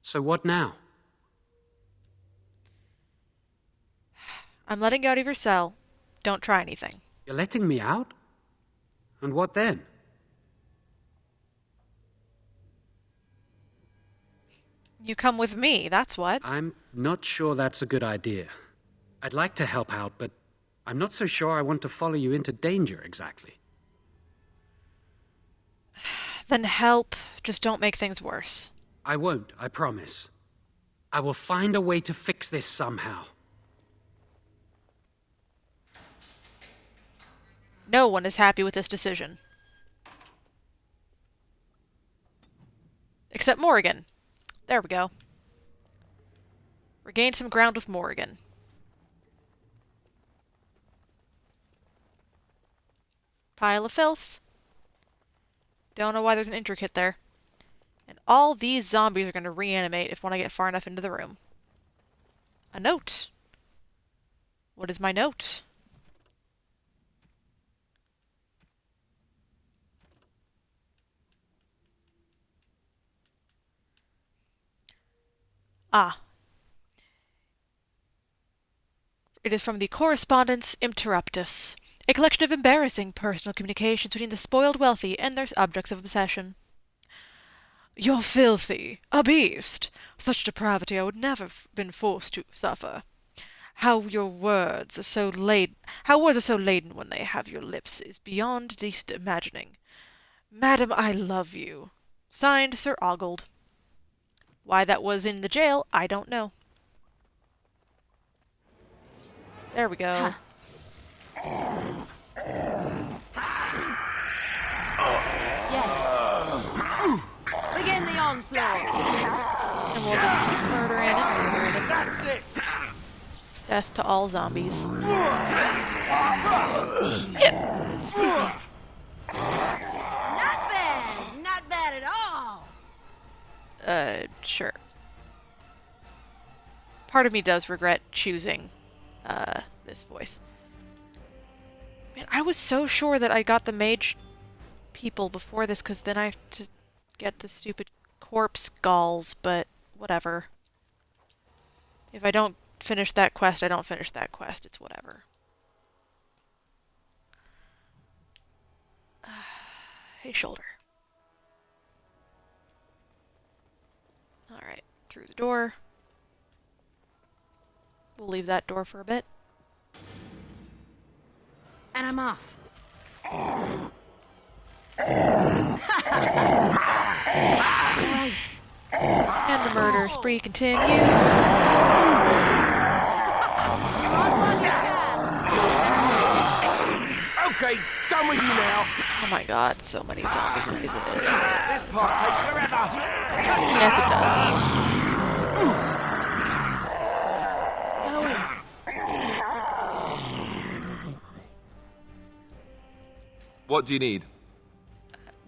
[SPEAKER 14] So what now?
[SPEAKER 1] I'm letting you out of your cell. Don't try anything.
[SPEAKER 14] You're letting me out? And what then?
[SPEAKER 1] You come with me, that's what.
[SPEAKER 14] I'm not sure that's a good idea. I'd like to help out, but I'm not so sure I want to follow you into danger exactly.
[SPEAKER 1] Then help. Just don't make things worse.
[SPEAKER 14] I won't, I promise. I will find a way to fix this somehow.
[SPEAKER 1] No one is happy with this decision. Except Morrigan. There we go. Regain some ground with Morrigan. Pile of filth. Don't know why there's an intricate there. And all these zombies are going to reanimate if when I get far enough into the room. A note. What is my note? Ah. It is from the Correspondence Interruptus, a collection of embarrassing personal communications between the spoiled wealthy and their objects of obsession. You're filthy, a beast. Such depravity I would never have been forced to suffer. How words are so laden when they have your lips is beyond decent imagining. Madam, I love you. Signed, Sir Ogled. Why that was in the jail, I don't know. There we go.
[SPEAKER 9] Yes. Begin the onslaught.
[SPEAKER 1] And we'll just keep murdering and murdering and
[SPEAKER 12] That's it!
[SPEAKER 1] death to all zombies. Excuse me.
[SPEAKER 9] Not bad. Not bad at all.
[SPEAKER 1] Sure. Part of me does regret choosing, this voice. Man, I was so sure that I got the mage people before this, because then I have to get the stupid corpse galls, but whatever. If I don't finish that quest, I don't finish that quest. It's whatever. Hey, shoulder. Alright, through the door. We'll leave that door for a bit.
[SPEAKER 9] And I'm off.
[SPEAKER 1] Right. And the murder spree continues.
[SPEAKER 2] Okay, done with you now.
[SPEAKER 1] Oh my god, so many zombie noises.
[SPEAKER 2] This part takes forever.
[SPEAKER 1] Yes, it does.
[SPEAKER 2] What do you need?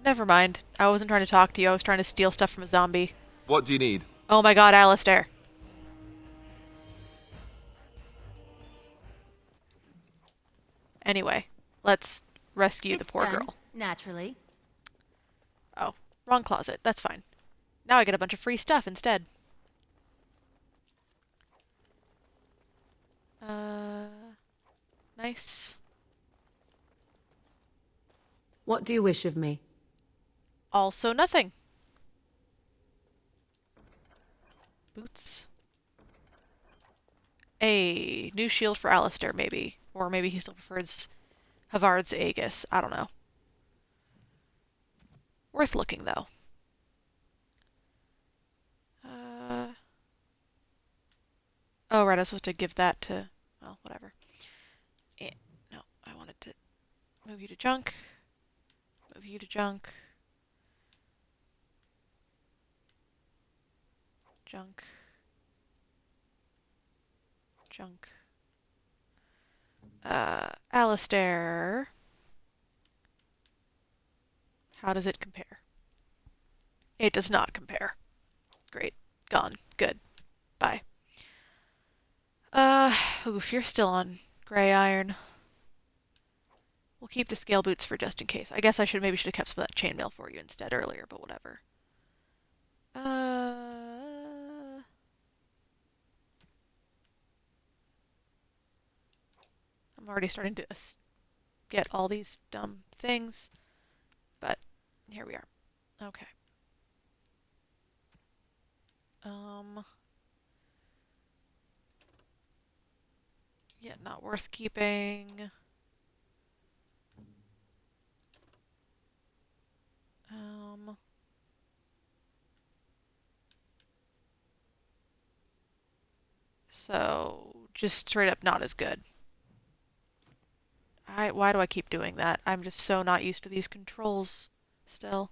[SPEAKER 1] Never mind. I wasn't trying to talk to you. I was trying to steal stuff from a zombie.
[SPEAKER 2] What do you need?
[SPEAKER 1] Oh my god, Alistair. Anyway, let's rescue the poor girl.
[SPEAKER 9] Naturally.
[SPEAKER 1] Oh, wrong closet. That's fine. Now I get a bunch of free stuff instead. Nice.
[SPEAKER 9] What do you wish of me?
[SPEAKER 1] Also nothing. Boots. A new shield for Alistair, maybe. Or maybe he still prefers Havard's Aegis. I don't know. Worth looking, though. Oh, right, I was supposed to give that to... Well, whatever. No, I wanted to move you to junk. Move you to junk. Junk. Junk. Alistair. How does it compare? It does not compare. Great. Gone. Good. Bye. Oof, you're still on gray iron. We'll keep the scale boots for just in case. I guess I maybe should have kept some of that chainmail for you instead earlier, but whatever. I'm already starting to get all these dumb things, but here we are. Okay. Yeah, not worth keeping. So just straight up not as good. Why do I keep doing that? I'm just so not used to these controls still.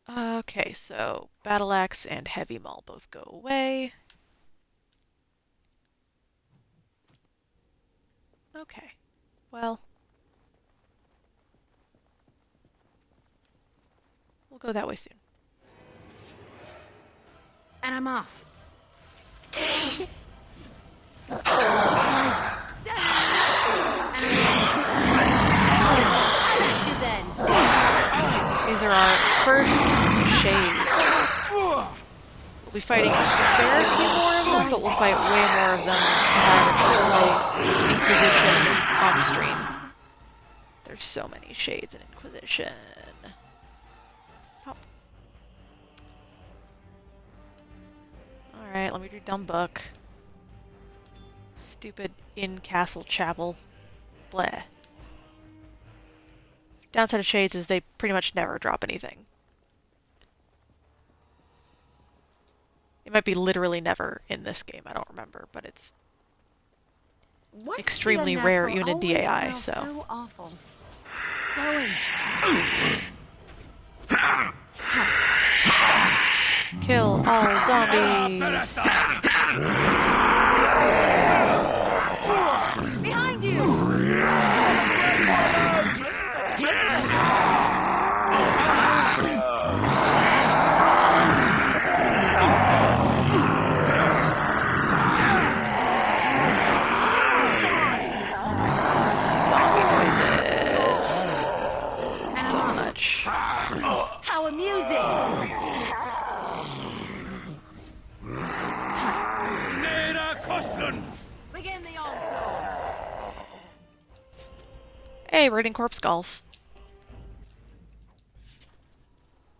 [SPEAKER 1] Okay, so Battle Axe and Heavy Maul both go away. Okay, well, we'll go that way soon.
[SPEAKER 22] And I'm off.
[SPEAKER 1] These are our first shades. We'll be fighting a fair few more of them, but we'll fight way more of them Inquisition off stream. There's so many shades in Inquisition. Oh. Alright, let me do Dumb Book. Stupid in-castle chapel. Bleh. Downside of Shades is they pretty much never drop anything. It might be literally never in this game, I don't remember, but it's extremely rare even in DAI, so.
[SPEAKER 9] Awful. Going.
[SPEAKER 1] Kill all zombies!
[SPEAKER 9] Behind you!
[SPEAKER 1] Zombie noises. So much.
[SPEAKER 9] How amusing! Begin the onslaught.
[SPEAKER 1] Hey, raiding corpse skulls.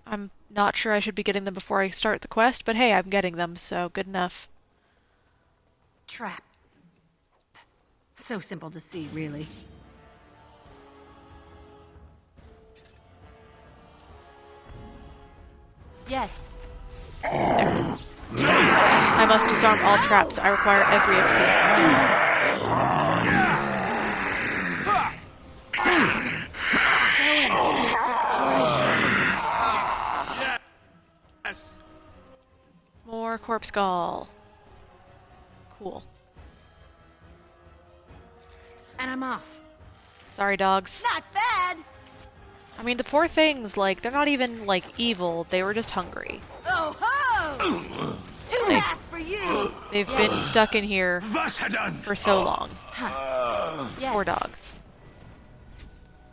[SPEAKER 1] I'm not sure I should be getting them before I start the quest, but hey, I'm getting them, so good enough.
[SPEAKER 22] Trap.
[SPEAKER 17] So simple to see, really.
[SPEAKER 22] Yes.
[SPEAKER 1] There. I must disarm all traps. I require every
[SPEAKER 13] Yes.
[SPEAKER 1] More corpse skull. Cool.
[SPEAKER 22] And I'm off.
[SPEAKER 1] Sorry, dogs.
[SPEAKER 9] Not bad!
[SPEAKER 1] I mean, the poor things, like, they're not even, like, evil. They were just hungry.
[SPEAKER 9] Oh ho! Too fast for you!
[SPEAKER 1] They've been stuck in here for so long.
[SPEAKER 22] Yes.
[SPEAKER 1] Poor dogs.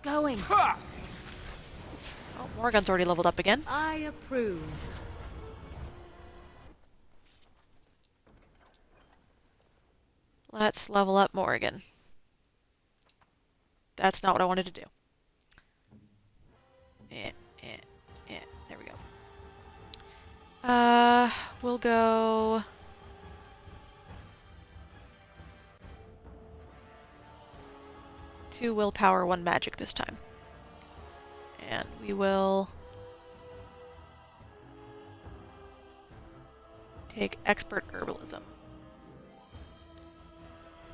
[SPEAKER 22] Going.
[SPEAKER 1] Oh, Morgan's already leveled up again.
[SPEAKER 9] I approve.
[SPEAKER 1] Let's level up Morgan. That's not what I wanted to do. There we go. We'll go... Two willpower, one magic this time. And we will... take expert herbalism.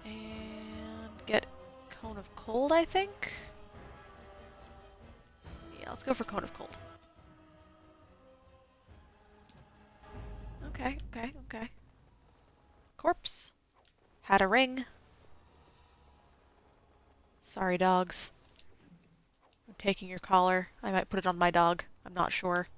[SPEAKER 1] And get Cone of Cold, I think? Yeah, let's go for Cone of Cold. Okay. Corpse. Had a ring. Sorry, dogs. I'm taking your collar. I might put it on my dog. I'm not sure.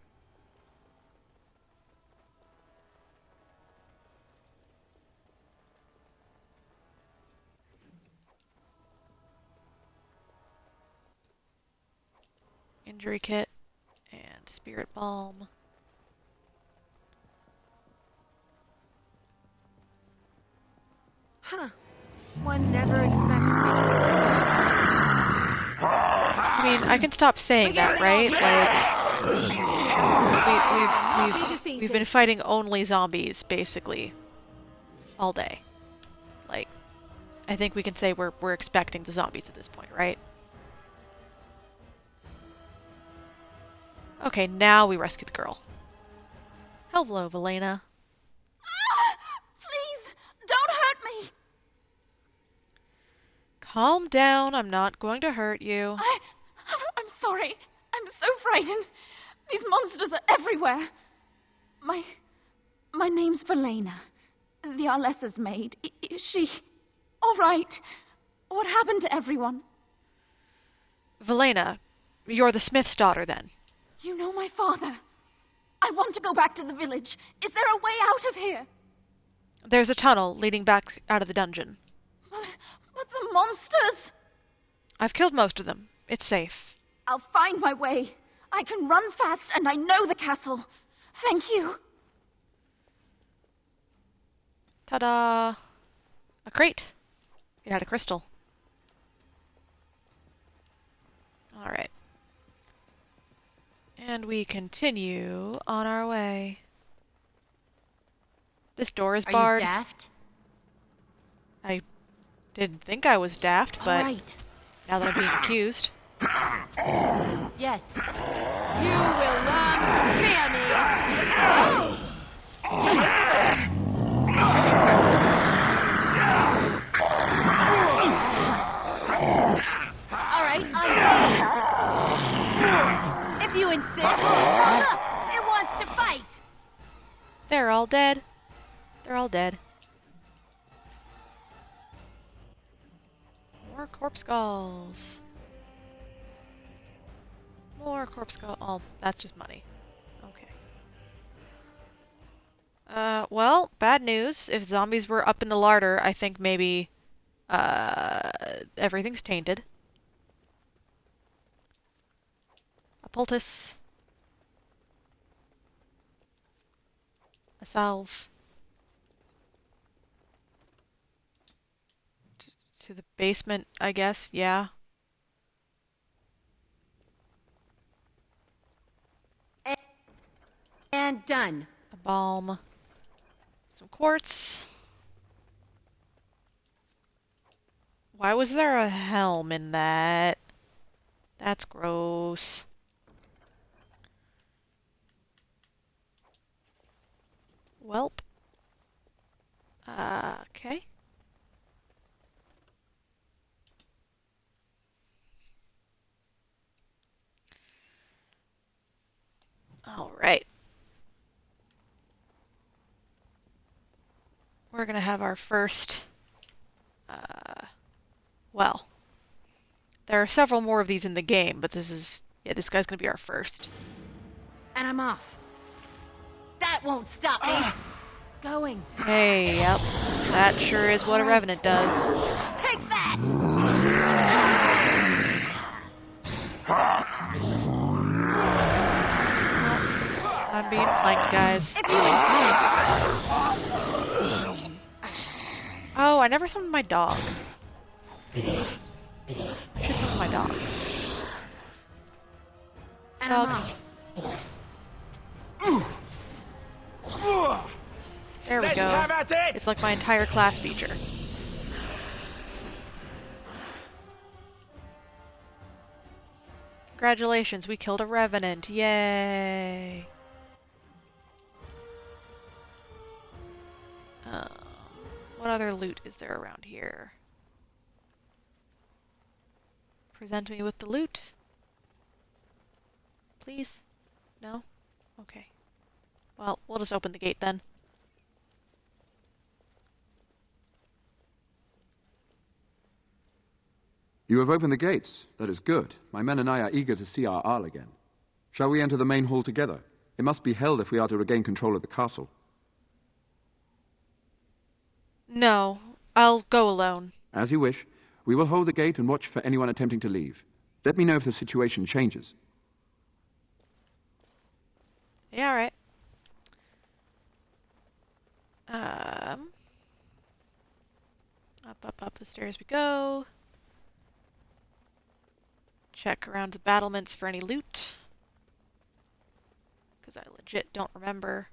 [SPEAKER 1] Injury kit and spirit balm.
[SPEAKER 9] Huh. One never expects me
[SPEAKER 1] I mean, I can stop saying that, right? Like, we've been fighting only zombies, basically, all day. Like, I think we can say we're expecting the zombies at this point, right? Okay, now we rescue the girl. Hello, Valena.
[SPEAKER 8] Please, don't hurt me!
[SPEAKER 1] Calm down, I'm not going to hurt you.
[SPEAKER 8] I'm sorry. I'm so frightened. These monsters are everywhere. My name's Valena. The Arlessa's maid. Is she all right? What happened to everyone?
[SPEAKER 1] Valena, you're the Smith's daughter, then.
[SPEAKER 8] You know my father. I want to go back to the village. Is there a way out of here?
[SPEAKER 1] There's a tunnel leading back out of the dungeon.
[SPEAKER 8] But the monsters!
[SPEAKER 1] I've killed most of them. It's safe.
[SPEAKER 8] I'll find my way. I can run fast and I know the castle. Thank you.
[SPEAKER 1] Ta-da! A crate. It had a crystal. Alright. And we continue on our way. This door is barred.
[SPEAKER 17] Are you daft?
[SPEAKER 1] I didn't think I was daft, but
[SPEAKER 17] right.
[SPEAKER 1] now that I'm being accused.
[SPEAKER 17] Yes. You will run to fear me.
[SPEAKER 9] All right, if you insist. Oh, look! It wants to fight!
[SPEAKER 1] They're all dead. They're all dead. More corpse skulls. More corpse skull. Oh, that's just money. Okay. Well, bad news. If zombies were up in the larder, I think maybe, everything's tainted. A poultice. A salve. To the basement, I guess, yeah.
[SPEAKER 9] And done.
[SPEAKER 1] A balm. Some quartz. Why was there a helm in that? That's gross. Welp. Okay. All right. We're gonna have our first, well, there are several more of these in the game, but this guy's gonna be our first.
[SPEAKER 9] And I'm off. That won't stop me. Going.
[SPEAKER 1] Hey, yep. That sure is what a revenant does.
[SPEAKER 9] Take that!
[SPEAKER 1] I'm being flanked, guys. Oh, I never summoned my dog. I should summon my dog.
[SPEAKER 9] And
[SPEAKER 1] Dog.
[SPEAKER 9] I'm off.
[SPEAKER 1] There we go. It's like my entire class feature. Congratulations, we killed a revenant. Yay! What other loot is there around here? Present me with the loot. Please? No? Okay. Well, we'll just open the gate then.
[SPEAKER 5] You have opened the gates. That is good. My men and I are eager to see our Arl again. Shall we enter the main hall together? It must be held if we are to regain control of the castle.
[SPEAKER 1] No, I'll go alone.
[SPEAKER 5] As you wish. We will hold the gate and watch for anyone attempting to leave. Let me know if the situation changes.
[SPEAKER 1] Yeah, all right. Up the stairs we go. Check around the battlements for any loot. Because I legit don't remember.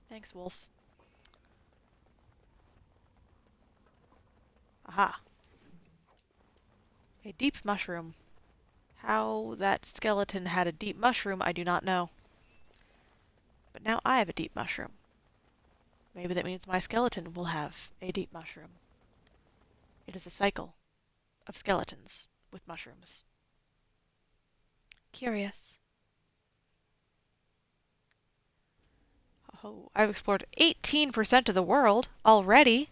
[SPEAKER 1] Thanks, Wolf. Aha. A deep mushroom. How that skeleton had a deep mushroom, I do not know. But now I have a deep mushroom. Maybe that means my skeleton will have a deep mushroom. It is a cycle of skeletons with mushrooms. Curious. Oh, I've explored 18% of the world already.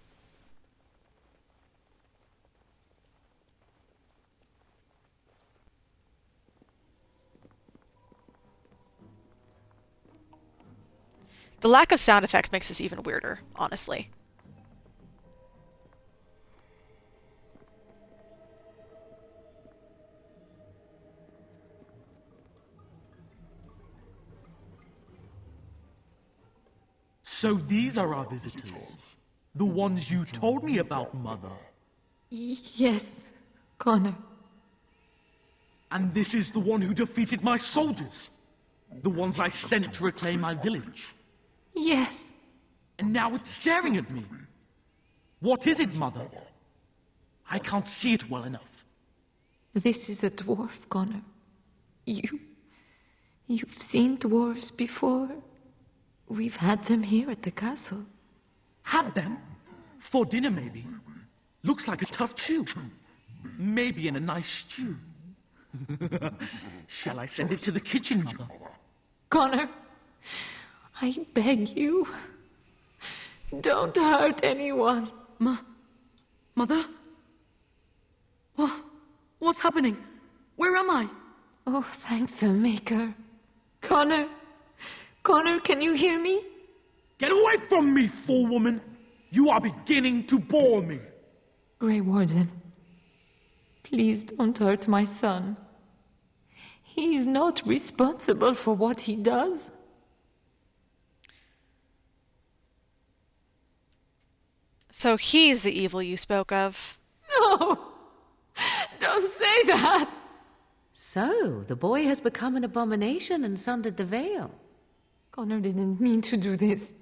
[SPEAKER 1] The lack of sound effects makes this even weirder, honestly.
[SPEAKER 20] So these are our visitors. The ones you told me about, Mother.
[SPEAKER 22] Yes, Connor.
[SPEAKER 20] And this is the one who defeated my soldiers. The ones I sent to reclaim my village.
[SPEAKER 22] Yes.
[SPEAKER 20] And now it's staring at me. What is it, Mother? I can't see it well enough.
[SPEAKER 22] This is a dwarf, Connor. You've seen dwarves before? We've had them here at the castle.
[SPEAKER 20] Had them? For dinner, maybe. Looks like a tough chew. Maybe in a nice stew. Shall I send it to the kitchen, Mother?
[SPEAKER 22] Connor, I beg you. Don't hurt anyone.
[SPEAKER 20] Mother? What's happening? Where am I?
[SPEAKER 22] Oh, thank the Maker. Connor, can you hear me?
[SPEAKER 20] Get away from me, fool woman! You are beginning to bore me.
[SPEAKER 22] Grey Warden, please don't hurt my son. He is not responsible for what he does.
[SPEAKER 1] So he's the evil you spoke of.
[SPEAKER 22] No! Don't say that!
[SPEAKER 9] So, the boy has become an abomination and sundered the veil.
[SPEAKER 22] Connor didn't mean to do this.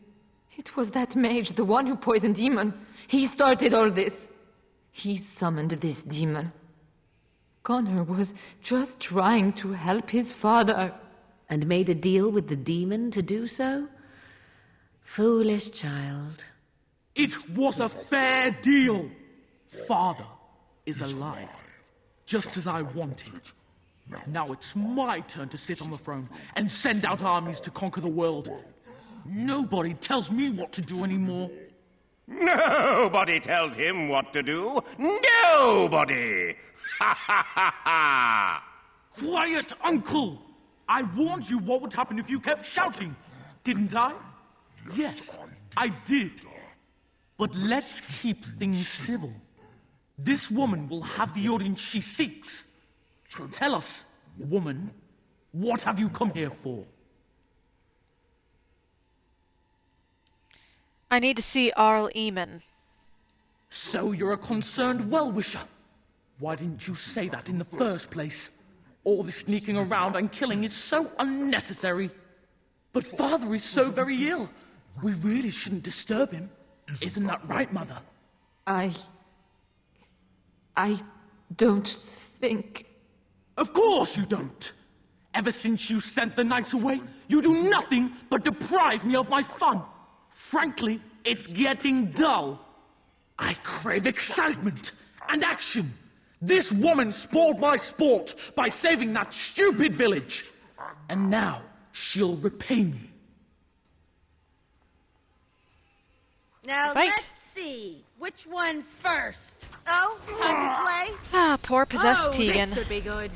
[SPEAKER 22] It was that mage, the one who poisoned Demon. He started all this. He summoned this demon. Connor was just trying to help his father.
[SPEAKER 9] And made a deal with the demon to do so? Foolish child.
[SPEAKER 20] It was a fair deal. Father is alive, just as I wanted. Now it's my turn to sit on the throne and send out armies to conquer the world. Nobody tells me what to do anymore.
[SPEAKER 15] Nobody tells him what to do. Nobody! Ha ha ha ha!
[SPEAKER 20] Quiet, Uncle! I warned you what would happen if you kept shouting, didn't I? Yes, I did. But let's keep things civil. This woman will have the audience she seeks. Tell us, woman, what have you come here for?
[SPEAKER 1] I need to see Arl Eamon.
[SPEAKER 20] So you're a concerned well-wisher. Why didn't you say that in the first place? All this sneaking around and killing is so unnecessary. But Father is so very ill. We really shouldn't disturb him. Isn't that right, Mother?
[SPEAKER 22] I don't think...
[SPEAKER 20] Of course you don't! Ever since you sent the knights away, you do nothing but deprive me of my fun. Frankly, it's getting dull. I crave excitement and action. This woman spoiled my sport by saving that stupid village. And now she'll repay me.
[SPEAKER 21] Now let's see. Which one first? Oh, time to play?
[SPEAKER 1] poor possessed Tegan.
[SPEAKER 9] This should be good.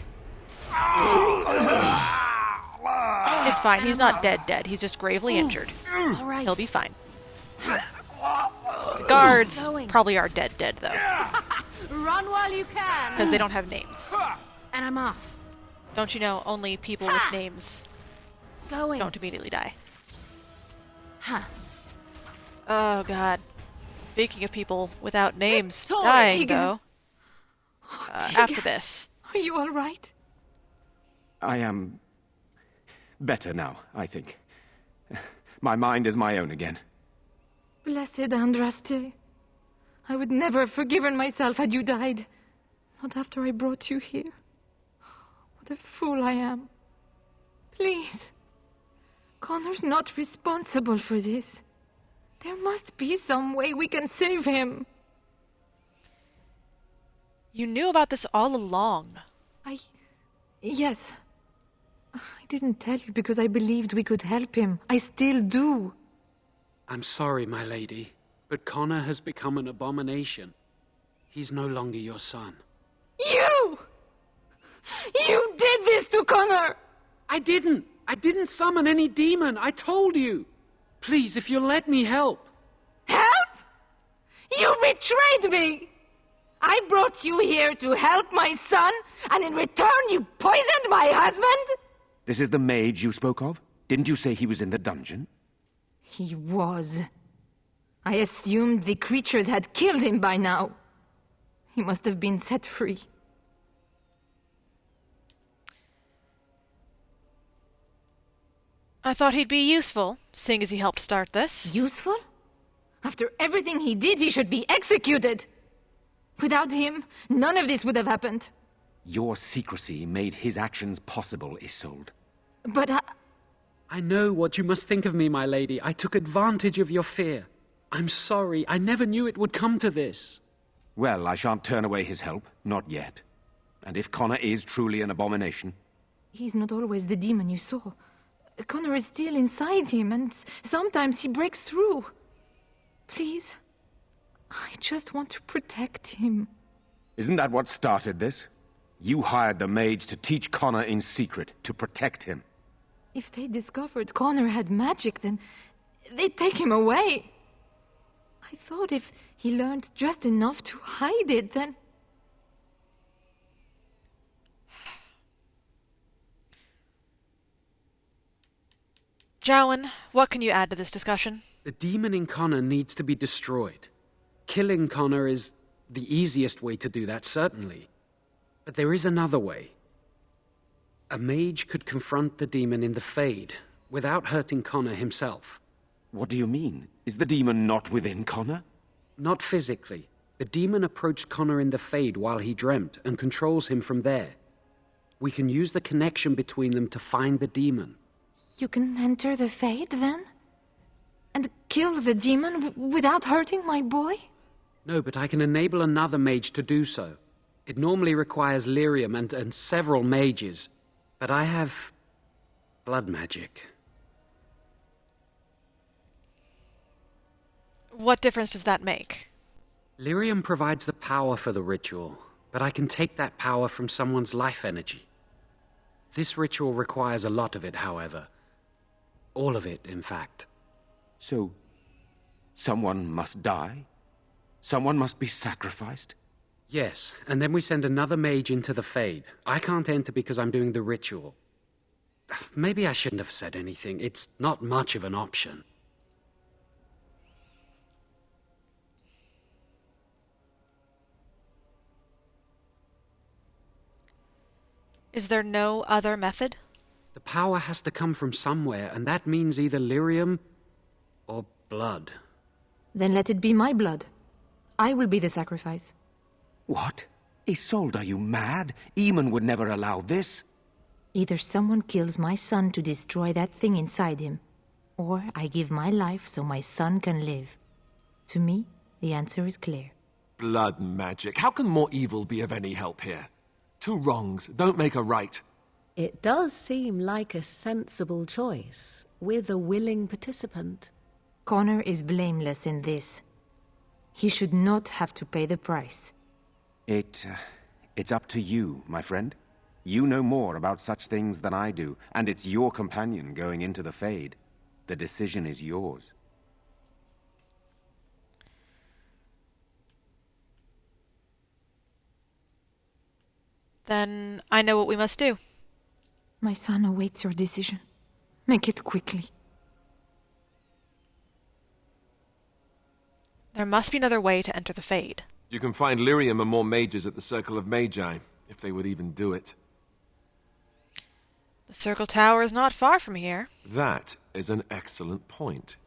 [SPEAKER 1] It's fine. He's not dead. He's just gravely injured.
[SPEAKER 9] All right.
[SPEAKER 1] He'll be fine. The guards probably are dead, though.
[SPEAKER 9] Run while you can.
[SPEAKER 1] Because they don't have names.
[SPEAKER 9] And I'm off.
[SPEAKER 1] Don't you know, only people with names don't immediately die.
[SPEAKER 9] Huh.
[SPEAKER 1] Oh, God. Speaking of people without names
[SPEAKER 22] Tor,
[SPEAKER 1] dying,
[SPEAKER 22] Tegan.
[SPEAKER 1] though. After this.
[SPEAKER 22] Are you all right?
[SPEAKER 15] I am better now, I think. My mind is my own again.
[SPEAKER 22] Blessed Andraste. I would never have forgiven myself had you died. Not after I brought you here. What a fool I am. Please. Connor's not responsible for this. There must be some way we can save him.
[SPEAKER 1] You knew about this all along.
[SPEAKER 22] Yes. I didn't tell you because I believed we could help him. I still do.
[SPEAKER 14] I'm sorry, my lady, but Connor has become an abomination. He's no longer your son.
[SPEAKER 22] You! You did this to Connor!
[SPEAKER 14] I didn't summon any demon. I told you. Please, if you'll let me help.
[SPEAKER 22] Help? You betrayed me! I brought you here to help my son, and in return you poisoned my husband?
[SPEAKER 15] This is the mage you spoke of? Didn't you say he was in the dungeon?
[SPEAKER 22] He was. I assumed the creatures had killed him by now. He must have been set free.
[SPEAKER 1] I thought he'd be useful, seeing as he helped start this.
[SPEAKER 22] Useful? After everything he did, he should be executed! Without him, none of this would have happened.
[SPEAKER 15] Your secrecy made his actions possible, Isolde.
[SPEAKER 22] But
[SPEAKER 14] I know what you must think of me, my lady. I took advantage of your fear. I'm sorry. I never knew it would come to this.
[SPEAKER 15] Well, I shan't turn away his help. Not yet. And if Connor is truly an abomination...
[SPEAKER 22] He's not always the demon you saw. Connor is still inside him, and sometimes he breaks through. Please, I just want to protect him.
[SPEAKER 15] Isn't that what started this? You hired the mage to teach Connor in secret, to protect him.
[SPEAKER 22] If they discovered Connor had magic, then they'd take him away. I thought if he learned just enough to hide it, then...
[SPEAKER 1] Jowan, what can you add to this discussion?
[SPEAKER 14] The demon in Connor needs to be destroyed. Killing Connor is the easiest way to do that, certainly. But there is another way. A mage could confront the demon in the Fade, without hurting Connor himself.
[SPEAKER 15] What do you mean? Is the demon not within Connor?
[SPEAKER 14] Not physically. The demon approached Connor in the Fade while he dreamt, and controls him from there. We can use the connection between them to find the demon.
[SPEAKER 22] You can enter the Fade, then? And kill the demon without hurting my boy?
[SPEAKER 14] No, but I can enable another mage to do so. It normally requires lyrium and several mages. But I have... blood magic.
[SPEAKER 1] What difference does that make?
[SPEAKER 14] Lyrium provides the power for the ritual, but I can take that power from someone's life energy. This ritual requires a lot of it, however. All of it, in fact.
[SPEAKER 15] So, someone must die? Someone must be sacrificed?
[SPEAKER 14] Yes, and then we send another mage into the Fade. I can't enter because I'm doing the ritual. Maybe I shouldn't have said anything. It's not much of an option.
[SPEAKER 1] Is there no other method?
[SPEAKER 14] The power has to come from somewhere, and that means either lyrium or blood.
[SPEAKER 22] Then let it be my blood. I will be the sacrifice.
[SPEAKER 15] What? Isolde, are you mad? Eamon would never allow this.
[SPEAKER 22] Either someone kills my son to destroy that thing inside him, or I give my life so my son can live. To me, the answer is clear.
[SPEAKER 2] Blood magic. How can more evil be of any help here? Two wrongs don't make a right.
[SPEAKER 9] It does seem like a sensible choice, with a willing participant.
[SPEAKER 22] Connor is blameless in this. He should not have to pay the price.
[SPEAKER 15] It It's up to you, my friend. You know more about such things than I do, and it's your companion going into the Fade. The decision is yours.
[SPEAKER 1] Then I know what we must do.
[SPEAKER 22] My son awaits your decision. Make it quickly.
[SPEAKER 1] There must be another way to enter the Fade.
[SPEAKER 2] You can find lyrium and more mages at the Circle of Magi, if they would even do it.
[SPEAKER 1] The Circle Tower is not far from here.
[SPEAKER 2] That is an excellent point.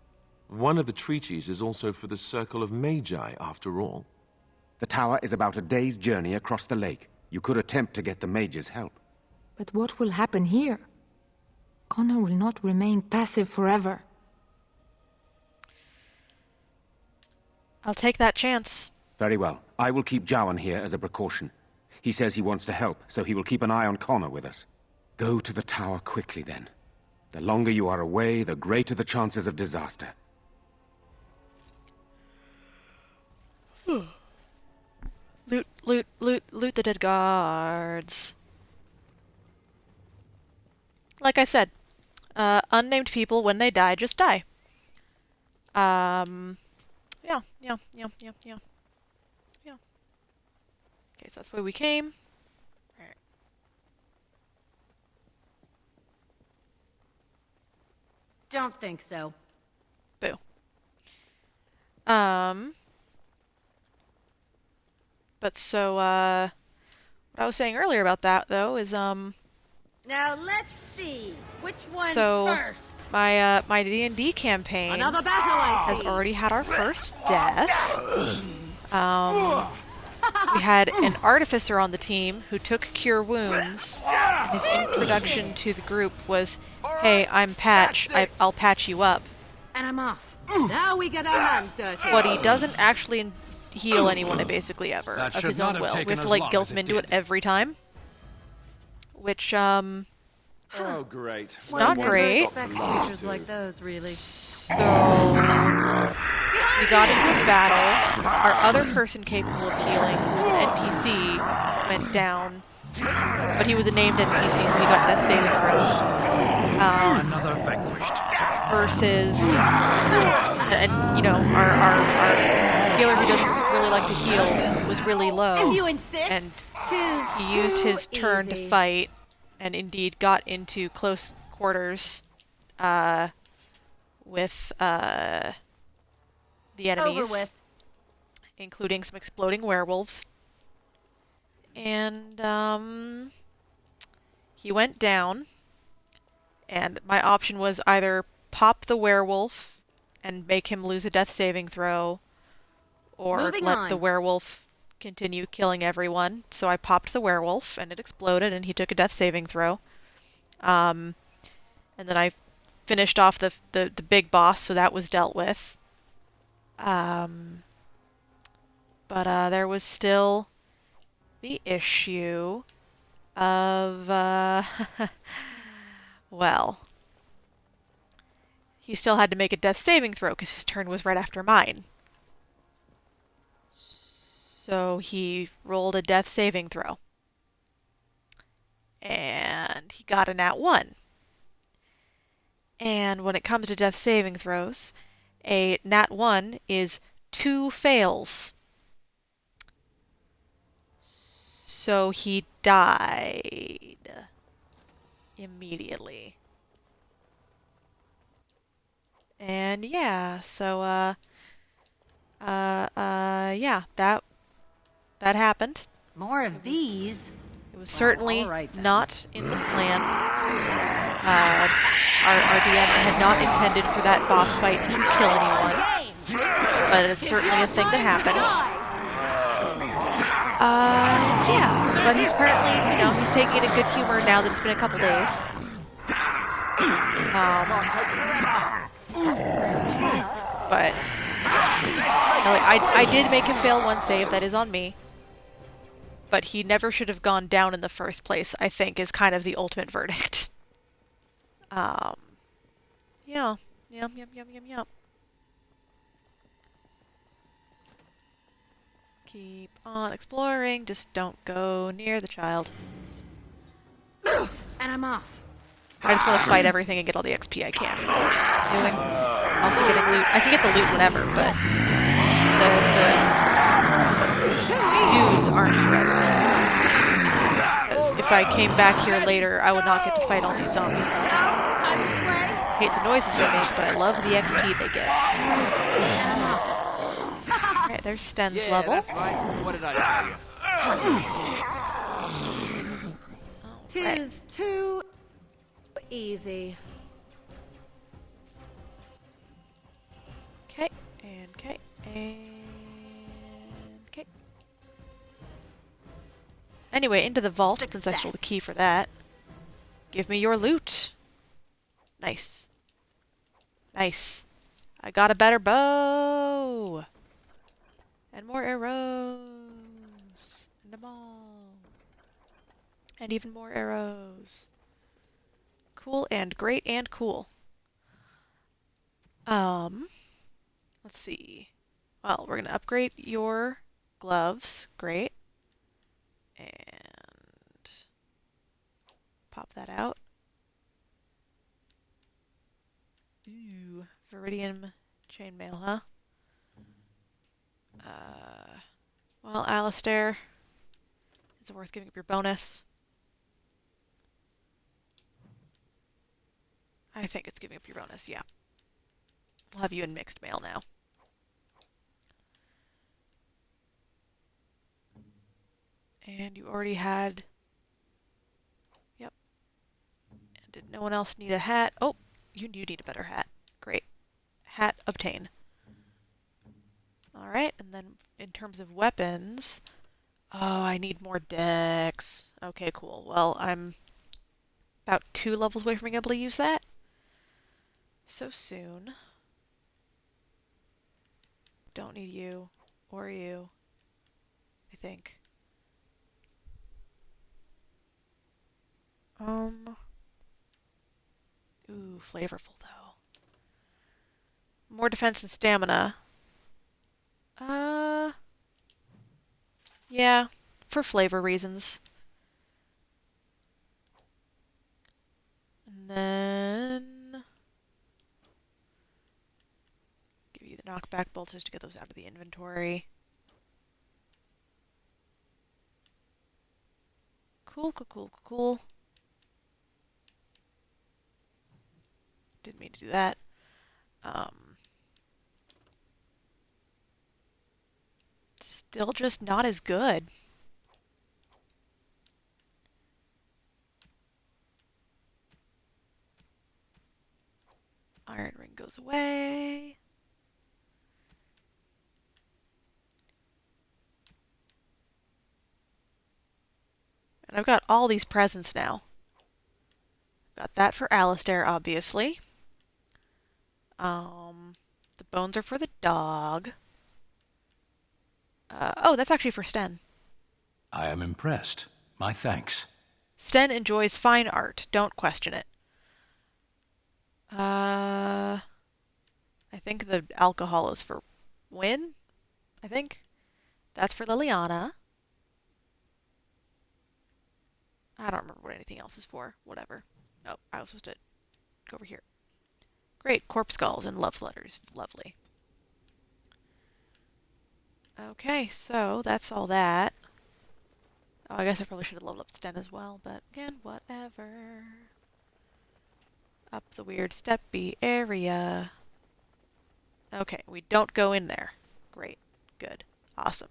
[SPEAKER 2] One of the treaties is also for the Circle of Magi, after all.
[SPEAKER 15] The tower is about a day's journey across the lake. You could attempt to get the mages' help.
[SPEAKER 22] But what will happen here? Connor will not remain passive forever.
[SPEAKER 1] I'll take that chance.
[SPEAKER 15] Very well. I will keep Jowan here as a precaution. He says he wants to help, so he will keep an eye on Connor with us. Go to the tower quickly, then. The longer you are away, the greater the chances of disaster.
[SPEAKER 1] Loot the dead guards. Like I said, unnamed people, when they die, just die. Yeah. Okay, so that's where we came. Alright.
[SPEAKER 7] Don't think so.
[SPEAKER 1] Boo. But so, what I was saying earlier about that, though, is,
[SPEAKER 7] Now let's see. Which one
[SPEAKER 1] so,
[SPEAKER 7] first?
[SPEAKER 1] my D&D campaign
[SPEAKER 7] Another battle, I
[SPEAKER 1] has
[SPEAKER 7] see.
[SPEAKER 1] already had our first death. We had an artificer on the team who took Cure Wounds. His introduction to the group was, "Hey, I'm Patch. I'll patch you up."
[SPEAKER 7] And I'm off. Now we get our hands dirty.
[SPEAKER 1] But he doesn't actually heal anyone basically ever
[SPEAKER 12] That
[SPEAKER 1] of
[SPEAKER 12] should
[SPEAKER 1] his
[SPEAKER 12] not
[SPEAKER 1] own
[SPEAKER 12] have
[SPEAKER 1] will. We
[SPEAKER 12] taken
[SPEAKER 1] have to
[SPEAKER 12] as
[SPEAKER 1] like
[SPEAKER 12] long
[SPEAKER 1] guilt
[SPEAKER 12] as
[SPEAKER 1] him
[SPEAKER 12] it
[SPEAKER 1] into it
[SPEAKER 12] did.
[SPEAKER 1] every time. Which
[SPEAKER 2] Oh, great.
[SPEAKER 1] it's not great.
[SPEAKER 7] Expect creatures like those, really.
[SPEAKER 1] So we got into a battle. Our other person capable of healing, who was an NPC, went down. But he was a named NPC, so he got death saving throws.
[SPEAKER 12] Another vanquished.
[SPEAKER 1] Versus, and you know, our healer who doesn't really like to heal was really low.
[SPEAKER 7] If you insist.
[SPEAKER 1] And he used his turn to fight, and indeed got into close quarters with the enemies,
[SPEAKER 7] Over with.
[SPEAKER 1] including some exploding werewolves. And he went down, and my option was either pop the werewolf and make him lose a death saving throw, or
[SPEAKER 7] Moving
[SPEAKER 1] let
[SPEAKER 7] on.
[SPEAKER 1] the werewolf continue killing everyone. So I popped the werewolf, and it exploded, and he took a death saving throw. And then I finished off the big boss, so that was dealt with. But there was still the issue of, well, he still had to make a death saving throw because his turn was right after mine. So he rolled a death saving throw. And he got a nat 1. And when it comes to death saving throws, a nat 1 is 2 fails. So he died immediately. And yeah, so yeah, that happened.
[SPEAKER 7] More of these.
[SPEAKER 1] It was certainly
[SPEAKER 7] all right then.
[SPEAKER 1] not in the plan. Our DM had not intended for that boss fight to kill anyone, but it's certainly a thing that happened. Yeah, but he's apparently, he's taking it in good humor now that it's been a couple days. But no, I did make him fail one save. That is on me. But he never should have gone down in the first place, I think, is kind of the ultimate verdict. Yeah. Yum. Keep on exploring, just don't go near the child.
[SPEAKER 22] And I'm off.
[SPEAKER 1] I just want to fight everything and get all the XP I can. Doing. Also getting loot. I can get the loot whenever, but the dudes aren't forever. Because if I came back here later, I would not get to fight all these zombies. I hate the noises they make, but I love the XP they give. Alright, there's Sten's level.
[SPEAKER 18] That's right. What did I tell you?
[SPEAKER 17] Tis too easy.
[SPEAKER 1] Okay, and okay, and okay. Anyway, into the vault, since I stole the key for that. Give me your loot. Nice. Nice. I got a better bow. And more arrows. And them all. And even more arrows. Cool and great and cool. Let's see. Well, we're going to upgrade your gloves. Great. And pop that out. Ooh, Viridian chainmail, huh? Well, Alistair, is it worth giving up your bonus? I think it's giving up your bonus, yeah. We'll have you in mixed mail now. And you already had... Yep. And did no one else need a hat? Oh, you need a better hat. Great. Hat obtain. Alright, and then in terms of weapons... Oh, I need more dex. Okay, cool. Well, I'm about 2 levels away from being able to use that. So soon. Don't need you. Or you. I think. Ooh, flavorful though. More defense and stamina. Yeah, for flavor reasons. And then give you the knockback bolters to get those out of the inventory. Cool, cool, cool, cool. Didn't mean to do that. Still just not as good. Iron ring goes away. And I've got all these presents now. Got that for Alistair, obviously. The bones are for the dog. Oh, that's actually for Sten.
[SPEAKER 16] I am impressed. My thanks.
[SPEAKER 1] Sten enjoys fine art. Don't question it. I think the alcohol is for Win. I think. That's for Liliana. I don't remember what anything else is for. Whatever. Oh, I was supposed to go over here. Great. Corpse skulls and love letters. Lovely. Okay, so that's all that. Oh, I guess I probably should have leveled up Sten as well, but again, whatever. Up the weird steppy area. Okay, we don't go in there. Great. Good. Awesome.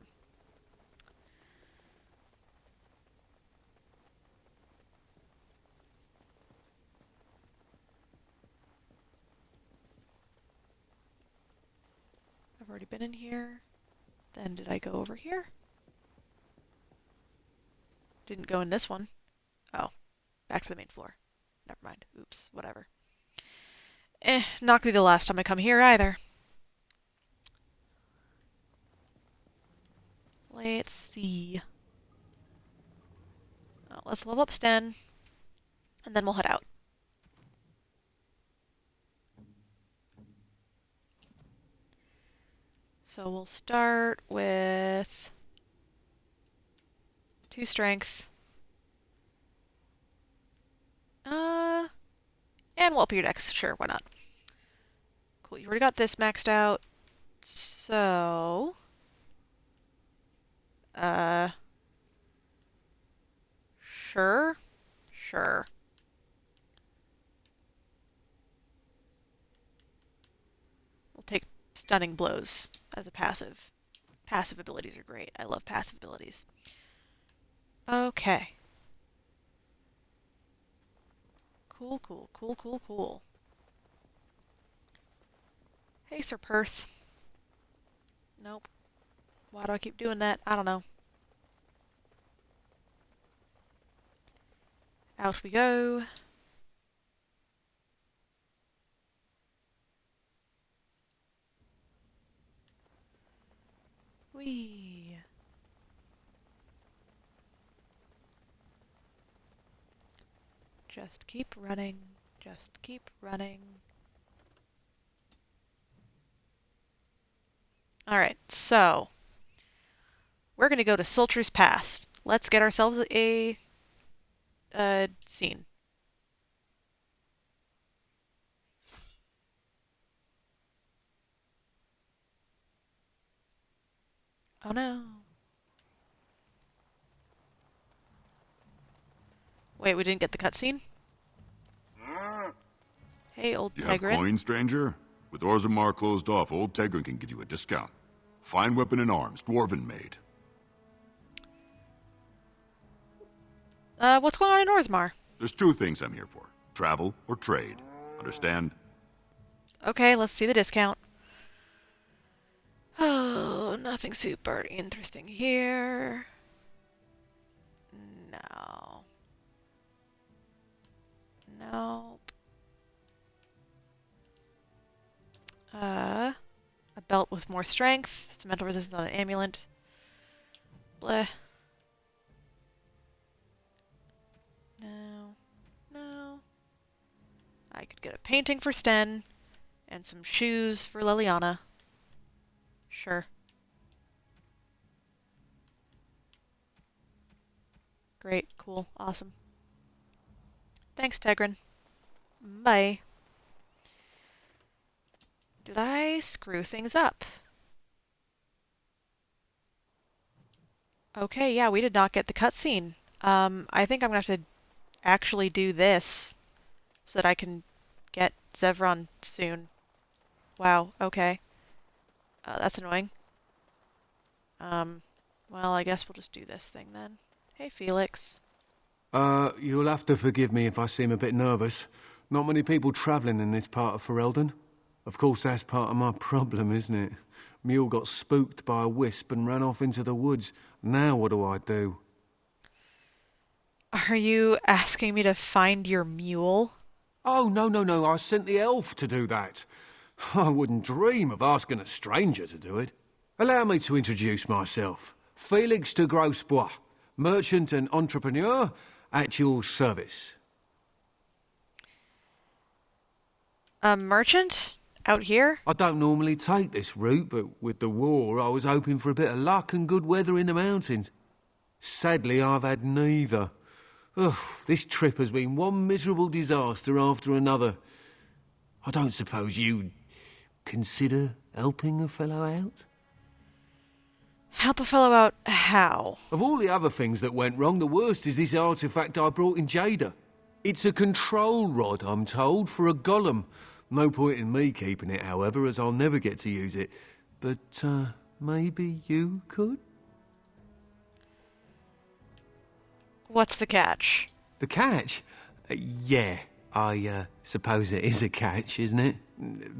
[SPEAKER 1] I've already been in here. Then did I go over here? Didn't go in this one. Oh, back to the main floor. Never mind. Oops, whatever. Not gonna be the last time I come here either. Let's see. Oh, let's level up Sten, and then we'll head out. So we'll start with 2 strength. And we'll up your dex. Sure, why not? Cool, you already got this maxed out. So... Sure. Sure. We'll take stunning blows as a passive. Passive abilities are great. I love passive abilities. Okay. Cool, cool, cool, cool, cool. Hey, Sir Perth. Nope. Why do I keep doing that? I don't know. Out we go. Whee! Just keep running. Just keep running. Alright, so we're going to go to Sultry's Pass. Let's get ourselves a scene. Oh no. Wait, we didn't get the cutscene? Hey, old
[SPEAKER 4] You have
[SPEAKER 1] Tegrin.
[SPEAKER 4] coin, stranger? With Orzammar closed off, old Tegrin can give you a discount. Fine weapon and arms, dwarven made.
[SPEAKER 1] What's going on in Orzammar?
[SPEAKER 4] There's 2 things I'm here for. Travel or trade. Understand?
[SPEAKER 1] Okay, let's see the discount. Oh, nothing super interesting here. No. Nope. A belt with more strength, some mental resistance on an amulet. Bleh. No. No. I could get a painting for Sten, and some shoes for Liliana. Sure. Great, cool, awesome. Thanks, Tegrin. Bye. Did I screw things up? Okay, yeah, we did not get the cutscene. I think I'm gonna have to actually do this so that I can get Zevron soon. Wow, okay. That's annoying. Well, I guess we'll just do this thing then. Hey, Felix.
[SPEAKER 21] You'll have to forgive me if I seem a bit nervous. Not many people travelling in this part of Ferelden. Of course, that's part of my problem, isn't it? Mule got spooked by a wisp and ran off into the woods. Now what do I do?
[SPEAKER 1] Are you asking me to find your mule?
[SPEAKER 21] Oh, no, I sent the elf to do that. I wouldn't dream of asking a stranger to do it. Allow me to introduce myself. Felix de Grosbois, merchant and entrepreneur at your service.
[SPEAKER 1] A merchant? Out here?
[SPEAKER 21] I don't normally take this route, but with the war, I was hoping for a bit of luck and good weather in the mountains. Sadly, I've had neither. Ugh, this trip has been one miserable disaster after another. I don't suppose you'd consider helping a fellow out?
[SPEAKER 1] Help a fellow out how?
[SPEAKER 21] Of all the other things that went wrong, the worst is this artifact I brought in Jada. It's a control rod, I'm told, for a golem. No point in me keeping it, however, as I'll never get to use it. But, maybe you could?
[SPEAKER 1] What's the catch?
[SPEAKER 21] The catch? Yeah, I suppose it is a catch, isn't it?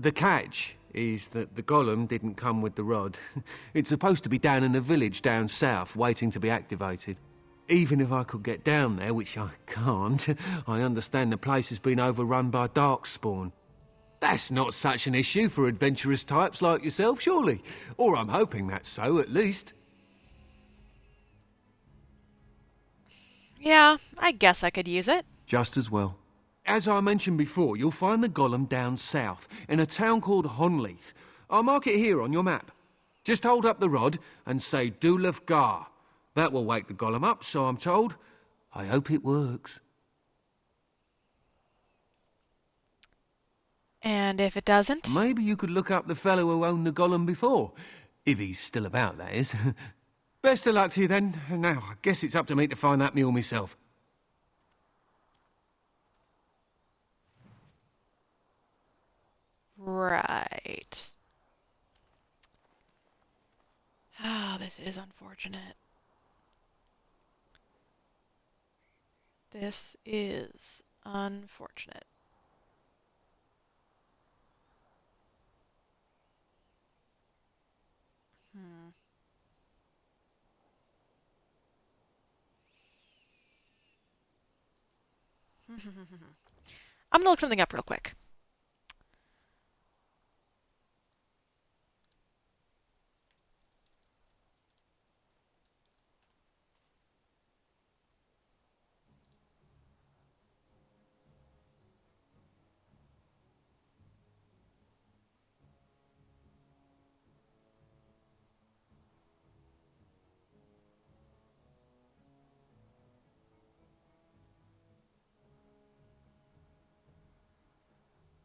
[SPEAKER 21] The catch is that the golem didn't come with the rod. It's supposed to be down in a village down south, waiting to be activated. Even if I could get down there, which I can't, I understand the place has been overrun by darkspawn. That's not such an issue for adventurous types like yourself, surely? Or I'm hoping that's so, at least.
[SPEAKER 1] Yeah, I guess I could use it.
[SPEAKER 21] Just as well. As I mentioned before, you'll find the golem down south, in a town called Honleith. I'll mark it here on your map. Just hold up the rod and say Dulaf Gar. That will wake the golem up, so I'm told. I hope it works.
[SPEAKER 1] And if it doesn't?
[SPEAKER 21] Maybe you could look up the fellow who owned the golem before. If he's still about, that is. Best of luck to you then. Now, I guess it's up to me to find that mule myself.
[SPEAKER 1] Right. Oh, this is unfortunate. This is unfortunate. I'm gonna look something up real quick.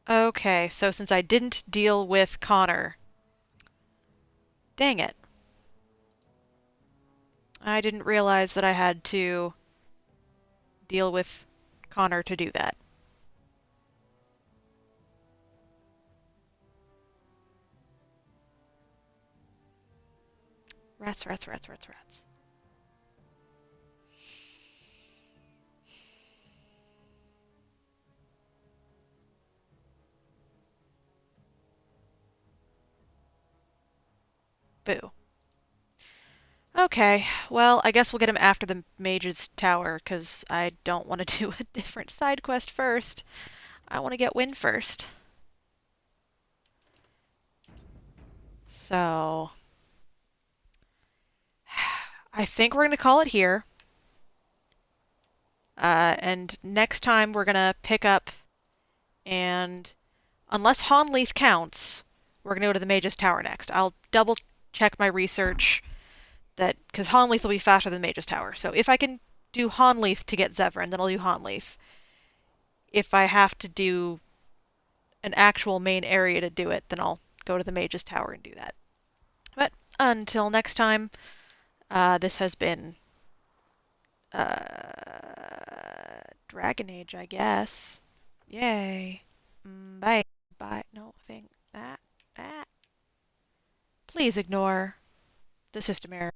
[SPEAKER 1] Okay, so since I didn't deal with Connor, dang it. I didn't realize that I had to deal with Connor to do that. Rats, rats, rats, rats, rats. Boo. Okay, well, I guess we'll get him after the Mage's Tower, because I don't want to do a different side quest first. I want to get Wynn first. So, I think we're going to call it here. And next time we're going to pick up, and unless Honleith counts, we're going to go to the Mage's Tower next. I'll double check my research, that because Honleith will be faster than Mage's Tower. So if I can do Honleith to get Zevran, then I'll do Honleith. If I have to do an actual main area to do it, then I'll go to the Mage's Tower and do that. But until next time, this has been Dragon Age, I guess. Yay. Bye. Bye. No, I think that. Please ignore the system error.